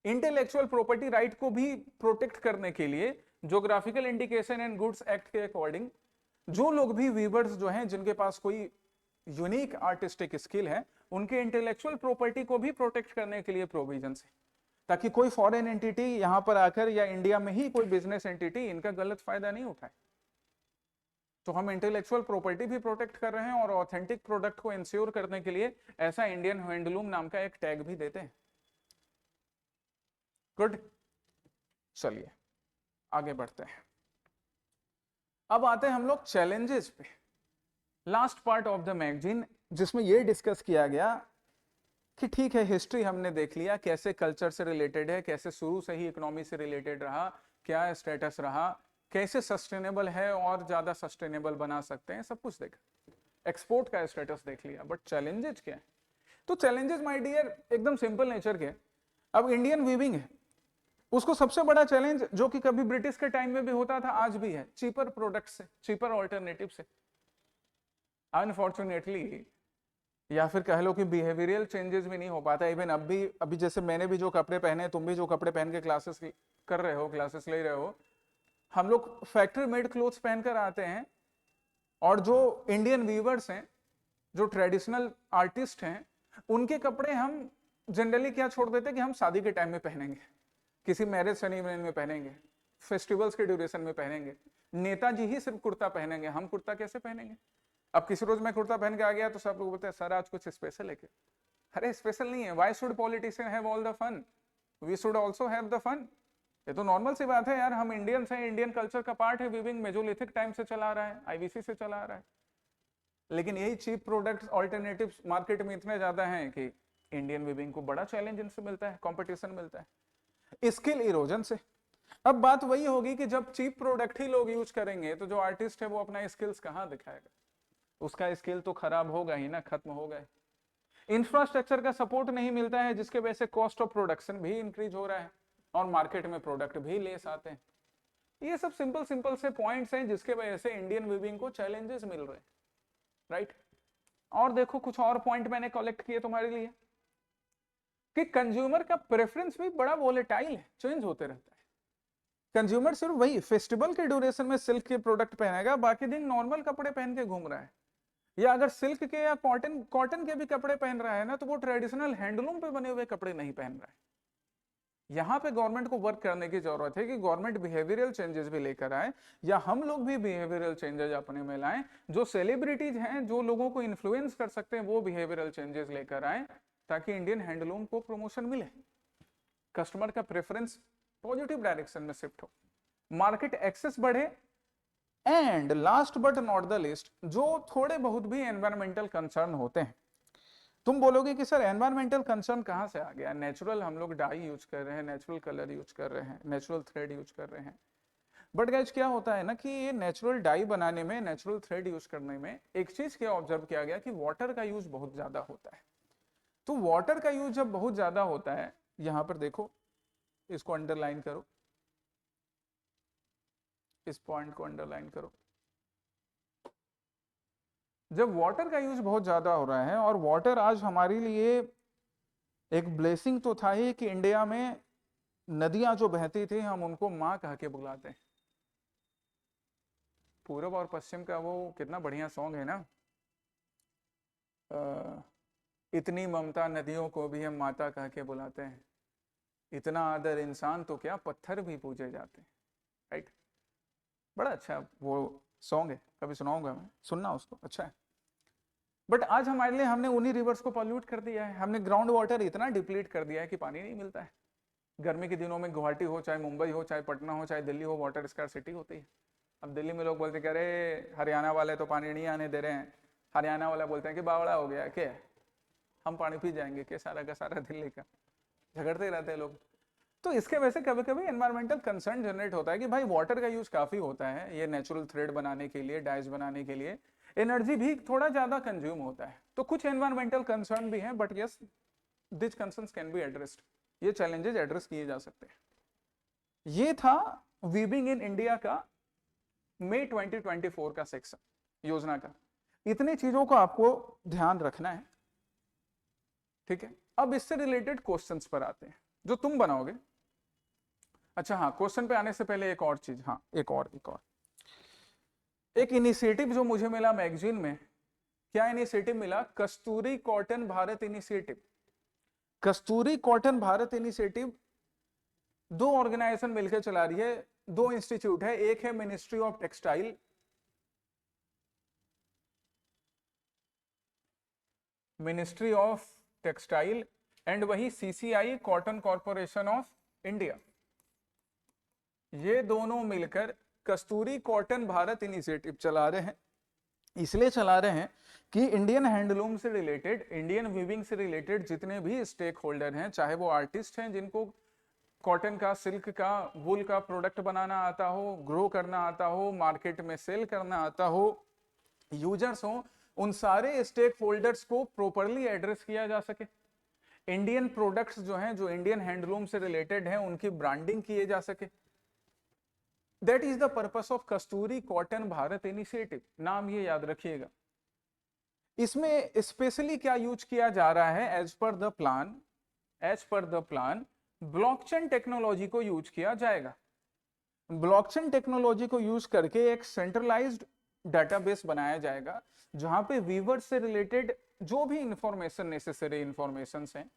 इंटेलेक्चुअल प्रॉपर्टी राइट को भी प्रोटेक्ट करने के लिए geographical indication and goods act के अकॉर्डिंग जो लोग भी वीवर्स जो हैं, जिनके पास कोई यूनिक आर्टिस्टिक स्किल है, उनके इंटेलेक्चुअल प्रॉपर्टी को भी प्रोटेक्ट करने के लिए प्रोविजन है, ताकि कोई फॉरेन एंटिटी यहां पर आकर या इंडिया में ही कोई बिजनेस एंटिटी इनका गलत फायदा नहीं उठाए। तो हम इंटेलेक्चुअल प्रॉपर्टी भी प्रोटेक्ट कर रहे हैं और ऑथेंटिक प्रोडक्ट को इंश्योर करने के लिए ऐसा इंडियन हैंडलूम नाम का एक टैग भी देते हैं। गुड, चलिए आगे बढ़ते हैं। अब आते हैं हम लोग चैलेंजेस पे, last part of the magazine, जिसमें यह डिस्कस किया गया कि ठीक है, हिस्ट्री हमने देख लिया, कैसे कल्चर से रिलेटेड है, कैसे शुरू से ही इकोनॉमी से रिलेटेड रहा, क्या स्टेटस रहा, कैसे सस्टेनेबल है और ज्यादा सस्टेनेबल बना सकते हैं, सब कुछ देखा, एक्सपोर्ट का स्टेटस देख लिया, बट चैलेंजेस क्या है? तो चैलेंजेस माय डियर एकदम सिंपल नेचर के। अब इंडियन वीविंग है, उसको सबसे बड़ा चैलेंज जो कि कभी ब्रिटिश के टाइम में भी होता था, आज भी है, चीपर प्रोडक्ट से, चीपर ऑल्टरनेटिव से। अनफॉर्चुनेटली, या फिर कह लो कि बिहेवियरल चेंजेस भी नहीं हो पाता। इवन अभी जैसे मैंने भी जो कपड़े पहने, तुम भी जो कपड़े पहन के क्लासेस कर रहे हो, क्लासेस ले रहे हो, हम लोग फैक्ट्री मेड क्लोथ्स पहनकर आते हैं, और जो इंडियन वीवर्स हैं, जो ट्रेडिशनल आर्टिस्ट हैं, उनके कपड़े हम जनरली क्या छोड़ देते हैं कि हम शादी के टाइम में पहनेंगे, किसी मैरिज सेरेमनी में पहनेंगे, फेस्टिवल्स के ड्यूरेशन में पहनेंगे, नेताजी ही सिर्फ कुर्ता पहनेंगे, हम कुर्ता कैसे पहनेंगे? अब किसी रोज मैं कुर्ता पहन के आ गया तो सब लोग बोलते हैं सर आज कुछ स्पेशल है क्या? अरे स्पेशल नहीं है, why should politician have all the fun, we should also have the fun. ये तो नॉर्मल सी बात है यार, हम इंडियंस हैं, इंडियन कल्चर का पार्ट है वीविंग, मेजोलिथिक टाइम से चला आ रहा है, आईवीसी से चला आ रहा है। लेकिन यही चीप प्रोडक्ट्स ऑल्टरनेटिव्स मार्केट में इतने ज्यादा हैं कि इंडियन वीविंग को बड़ा चैलेंज इनसे मिलता है, कंपटीशन मिलता है, स्किल इरोजन से। अब बात वही होगी कि जब चीप प्रोडक्ट ही लोग यूज करेंगे तो जो आर्टिस्ट है वो अपना स्किल्स कहाँ दिखाएगा? उसका स्किल तो खराब होगा ही ना, खत्म होगा ही। इंफ्रास्ट्रक्चर का सपोर्ट नहीं मिलता है, जिसके वजह से कॉस्ट ऑफ प्रोडक्शन भी इंक्रीज हो रहा है और मार्केट में प्रोडक्ट भी लेस आते हैं। ये सब सिंपल सिंपल से पॉइंट्स हैं जिसके वजह से इंडियन वीविंग को चैलेंजेस मिल रहे हैं, राइट? और देखो कुछ और पॉइंट मैंने कलेक्ट किए तुम्हारे लिए कि कंज्यूमर का प्रेफरेंस भी बड़ा वोलेटाइल है, चेंज होते रहता है। कंज्यूमर सिर्फ वही फेस्टिवल के ड्यूरेशन में सिल्क के प्रोडक्ट पहनेगा, बाकी दिन नॉर्मल कपड़े पहन के घूम रहा है। या अगर सिल्क के या कॉटन के भी कपड़े पहन रहा है ना, तो वो ट्रेडिशनल हैंडलूम पे बने हुए कपड़े नहीं पहन रहा है। यहाँ पे गवर्नमेंट को वर्क करने की जरूरत है कि गवर्नमेंट बिहेवियरल चेंजेस भी लेकर आए, या हम लोग भी बिहेवियरल चेंजेस अपने में लाएं। जो सेलिब्रिटीज हैं, जो लोगों को इन्फ्लुएंस कर सकते हैं, वो बिहेवियरल चेंजेस लेकर आए, ताकि इंडियन हैंडलूम को प्रमोशन मिले, कस्टमर का प्रेफरेंस पॉजिटिव डायरेक्शन में शिफ्ट हो, मार्केट एक्सेस बढ़े, and last but not the list, जो थोड़े बहुत भी एनवायरमेंटल कंसर्न होते हैं। तुम बोलोगे कि सर एनवायरमेंटल कंसर्न कहां से आ गया? नेचुरल हम लोग डाई यूज कर रहे हैं, नेचुरल कलर यूज कर रहे हैं, नेचुरल थ्रेड यूज कर रहे हैं, बट गाइस क्या होता है ना कि ये नेचुरल डाई बनाने में, नेचुरल थ्रेड यूज करने में एक चीज क्या ऑब्जर्व किया गया कि वाटर का यूज बहुत ज्यादा होता है। तो वाटर का यूज जब बहुत ज्यादा होता है, यहां पर देखो, इसको अंडरलाइन करो, इस पॉइंट को अंडरलाइन करो, जब वाटर का यूज बहुत ज्यादा हो रहा है, और वाटर आज हमारे लिए एक ब्लेसिंग तो था ही कि इंडिया में नदियां जो बहती थी हम उनको माँ कह के बुलाते हैं। पूरब और पश्चिम का वो कितना बढ़िया सॉन्ग है ना, इतनी ममता नदियों को भी हम माता कह के बुलाते हैं, इतना आदर इंसान तो क्या पत्थर भी पूजे जाते हैं। राइट, बड़ा अच्छा वो सॉन्ग है, कभी सुनाऊंगा मैं, सुनना उसको, अच्छा है। बट आज हमारे लिए हमने उन्हीं रिवर्स को पॉल्यूट कर दिया है, हमने ग्राउंड वाटर इतना डिप्लीट कर दिया है कि पानी नहीं मिलता है। गर्मी के दिनों में गुवाहाटी हो, चाहे मुंबई हो, चाहे पटना हो, चाहे दिल्ली हो, वाटर स्कार सिटी होती है। अब दिल्ली में लोग बोलते हैं कि अरे हरियाणा वाले तो पानी नहीं आने दे रहे हैं, हरियाणा वाला बोलते हैं कि बावड़ा हो गया क्या, हम पानी पी जाएंगे क्या सारा का सारा दिल्ली का, झगड़ते ही रहते हैं लोग। तो इसके वजह से कभी कभी एनवायरमेंटल कंसर्न जनरेट होता है कि भाई वाटर का यूज काफी होता है, ये नेचुरल थ्रेड बनाने के लिए, डाइज बनाने के लिए एनर्जी भी थोड़ा ज्यादा कंज्यूम होता है। तो कुछ एनवायरमेंटल कंसर्न भी हैं, but yes this concerns can be addressed, ये चैलेंजेस एड्रेस किए जा सकते हैं। ये था वीविंग इन इंडिया का मई 2024 का सेक्शन योजना का। इतनी चीजों को आपको ध्यान रखना है, ठीक है। अब इससे रिलेटेड क्वेश्चंस पर आते हैं जो तुम बनाओगे। अच्छा हाँ, क्वेश्चन पे आने से पहले एक और चीज, हाँ एक इनिशिएटिव जो मुझे मिला मैगजीन में, क्या इनिशिएटिव मिला, Kasturi cotton Bharat initiative. Kasturi cotton Bharat initiative दो ऑर्गेनाइजेशन मिलकर चला रही है, दो इंस्टीट्यूट है, एक है ministry of textile, ministry of textile, and वही CCI cotton corporation of India. ये दोनों मिलकर कस्तूरी कॉटन भारत इनिशिएटिव चला रहे हैं। इसलिए चला रहे हैं कि इंडियन हैंडलूम से रिलेटेड, इंडियन वीविंग से रिलेटेड जितने भी स्टेक होल्डर हैं, चाहे वो आर्टिस्ट हैं जिनको कॉटन का, सिल्क का, वूल का प्रोडक्ट बनाना आता हो, ग्रो करना आता हो, मार्केट में सेल करना आता हो, यूजर्स हो, उन सारे स्टेक होल्डर्स को प्रॉपरली एड्रेस किया जा सके। इंडियन प्रोडक्ट्स जो हैं, जो इंडियन हैंडलूम से रिलेटेड हैं, उनकी ब्रांडिंग किए जा सके। That is the purpose of Kasturi cotton Bharat initiative, नाम ये याद रखिएगा। इसमें स्पेशली क्या यूज किया जा रहा है, as per the plan blockchain technology को यूज किया जाएगा। ब्लॉकचेन टेक्नोलॉजी को यूज करके एक सेंट्रलाइज्ड डेटाबेस बनाया जाएगा, जहां पे वीवर से रिलेटेड जो भी इंफॉर्मेशन, नेसेसरी इंफॉर्मेशन हैं,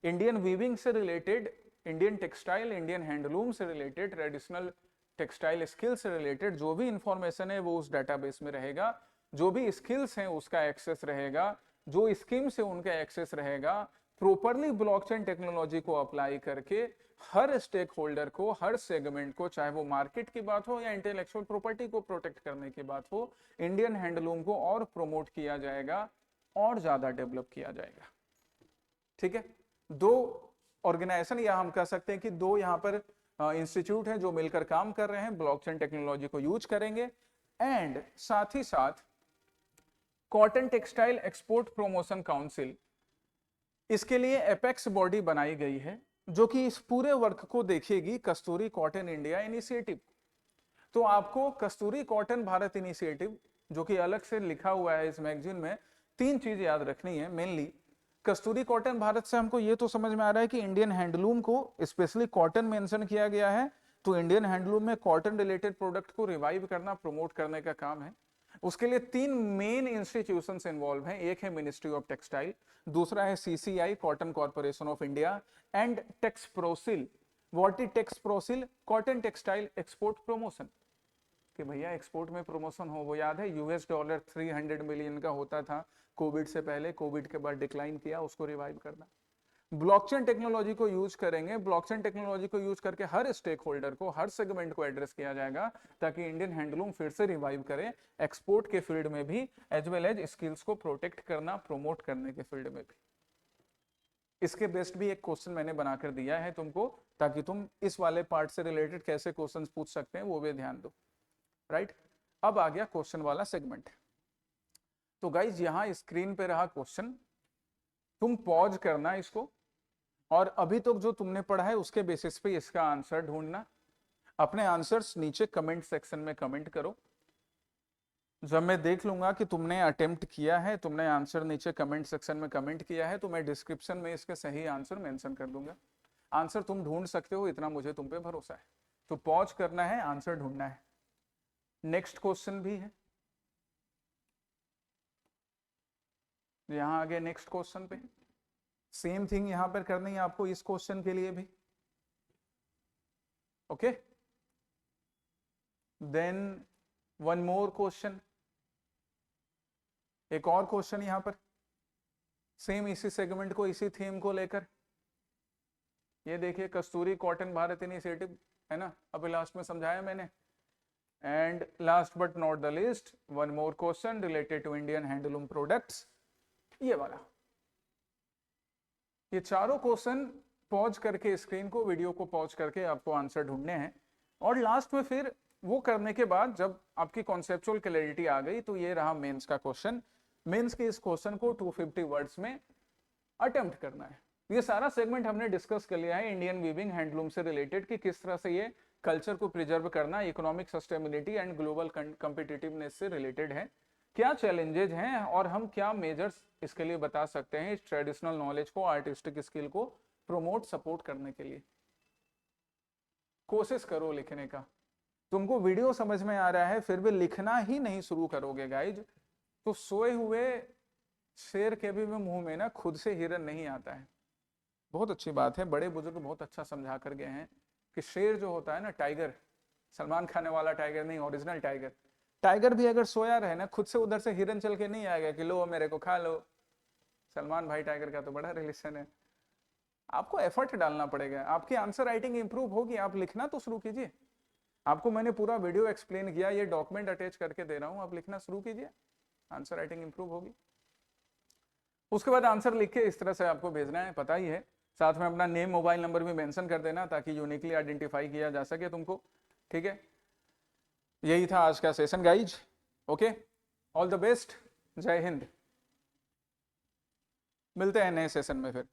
इंडियन वीविंग से related, Indian textile, Indian handloom से रिलेटेड, ट्रेडिशनल टेक्सटाइल स्किल से रिलेटेड जो भी इंफॉर्मेशन है वो उस डेटाबेस में रहेगा, जो भी स्किल्स हैं उसका एक्सेस रहेगा, जो स्कीम से उनका एक्सेस रहेगा। प्रॉपरली ब्लॉकचेन टेक्नोलॉजी को अप्लाई करके हर स्टेक होल्डर को, हर सेगमेंट को, चाहे वो मार्केट की बात हो या इंटेलेक्चुअल प्रॉपर्टी को प्रोटेक्ट करने की बात हो, इंडियन हैंडलूम को और प्रमोट किया जाएगा और ज्यादा डेवलप किया जाएगा। ठीक है, दो ऑर्गेनाइजेशन, या हम कह सकते हैं कि दो यहाँ पर इंस्टीट्यूट हैं जो मिलकर काम कर रहे हैं, ब्लॉकचेन टेक्नोलॉजी को यूज करेंगे। एंड साथ ही साथ cotton textile export promotion council, इसके लिए एपेक्स बॉडी बनाई गई है जो कि इस पूरे वर्क को देखेगी, कस्तूरी कॉटन इंडिया इनिशिएटिव। तो आपको कस्तूरी कॉटन भारत इनिशिएटिव, जो कि अलग से लिखा हुआ है इस मैगजीन में, तीन चीज याद रखनी है मेनली। कस्तूरी कॉटन भारत से हमको ये तो समझ में आ रहा है कि इंडियन हैंडलूम को, स्पेशली कॉटन मेंशन किया गया है, तो इंडियन हैंडलूम में कॉटन रिलेटेड प्रोडक्ट को रिवाइव करना, प्रमोट करने का काम है। उसके लिए तीन मेन इंस्टीट्यूशंस इन्वॉल्व हैं, एक है मिनिस्ट्री ऑफ टेक्सटाइल, दूसरा है CCI cotton corporation of India, and Texprocil. What is Texprocil? Cotton textile export promotion. कि भैया एक्सपोर्ट में प्रमोशन हो, वो याद है $300 मिलियन का होता था कोविड से पहले, कोविड के बाद डिक्लाइन किया, उसको रिवाइव करना। ब्लॉकचेन टेक्नोलॉजी को यूज करेंगे, ब्लॉकचेन टेक्नोलॉजी को यूज करके हर स्टेक होल्डर को, हर सेगमेंट को एड्रेस किया जाएगा, ताकि इंडियन हैंडलूम फिर से रिवाइव करे एक्सपोर्ट के फील्ड में भी, एज वेल एज स्किल्स को प्रोटेक्ट करना, प्रोमोट करने के फील्ड में भी। इसके बेस्ट भी एक क्वेश्चन मैंने बनाकर दिया है तुमको, ताकि तुम इस वाले पार्ट से रिलेटेड कैसे क्वेश्चन पूछ सकते हैं वो भी ध्यान दो। राइट, अब आ गया क्वेश्चन वाला सेगमेंट। तो गाइज यहां स्क्रीन पे रहा क्वेश्चन, तुम पॉज करना इसको, और अभी तक जो तुमने पढ़ा है उसके बेसिस पे इसका आंसर ढूंढना। अपने आंसर्स नीचे कमेंट सेक्शन में कमेंट करो। जब मैं देख लूंगा कि तुमने अटेम्प्ट किया है, तुमने आंसर नीचे कमेंट सेक्शन में कमेंट किया है, तो मैं डिस्क्रिप्शन में इसके सही आंसर मेंशन कर दूंगा। आंसर तुम ढूंढ सकते हो, इतना मुझे तुम पे भरोसा है। तो पॉज करना है, आंसर ढूंढना है। नेक्स्ट क्वेश्चन भी है, यहां आगे नेक्स्ट क्वेश्चन पे सेम थिंग यहां पर करनी है आपको, इस क्वेश्चन के लिए भी। Okay, then one more question, एक और क्वेश्चन यहां पर सेम इसी सेगमेंट को, इसी थीम को लेकर। ये देखिए, कस्तूरी कॉटन भारत इनिशिएटिव है ना, अभी लास्ट में समझाया मैंने। And last but not the list, one more question related to Indian handloom products, ये वाला। ये चारों क्वेश्चन पॉज करके, स्क्रीन को, वीडियो को पॉज करके आपको आंसर ढूंढने हैं। और लास्ट में फिर वो करने के बाद जब आपकी कॉन्सेप्चुअल क्लैरिटी आ गई, तो ये रहा मेंस का क्वेश्चन। मेंस के इस क्वेश्चन को 250 वर्ड्स में अटेम्प्ट करना है। ये सारा सेगमेंट हमने डिस्कस कर लिया है इंडियन वीविंग हैंडलूम से रिलेटेड, कि किस तरह से ये कल्चर को प्रिजर्व करना economic sustainability and global competitiveness से रिलेटेड है, क्या चैलेंजेज हैं और हम क्या मेजर्स इसके लिए बता सकते हैं इस ट्रेडिशनल नॉलेज को, आर्टिस्टिक स्किल को प्रोमोट सपोर्ट करने के लिए। कोशिश करो लिखने का। तुमको वीडियो समझ में आ रहा है फिर भी लिखना ही नहीं शुरू करोगे गाइज, तो सोए हुए शेर के भी मुंह में ना खुद से हिरन नहीं आता है। बहुत अच्छी बात है, बड़े बुजुर्ग बहुत अच्छा समझा कर गए हैं कि शेर जो होता है ना, टाइगर, सलमान खाने वाला टाइगर नहीं, ओरिजिनल टाइगर। टाइगर भी अगर सोया रहे ना, खुद से उधर से हिरन चल के नहीं आएगा कि लो मेरे को खा लो। सलमान भाई टाइगर का तो बड़ा रिलेशन है। आपको एफर्ट डालना पड़ेगा, आपकी आंसर राइटिंग इंप्रूव होगी, आप लिखना तो शुरू कीजिए। आपको मैंने पूरा वीडियो एक्सप्लेन किया, ये डॉक्यूमेंट अटैच करके दे रहा हूं, आप लिखना शुरू कीजिए, आंसर राइटिंग इंप्रूव होगी। उसके बाद आंसर लिख के इस तरह से आपको भेजना है, पता ही है। साथ में अपना नेम, मोबाइल नंबर भी मेंशन कर देना, ताकि यूनिकली आइडेंटिफाई किया जा सके तुमको। ठीक है, यही था आज का session guys. Okay, all the best, जय हिंद। मिलते हैं नए सेशन में फिर।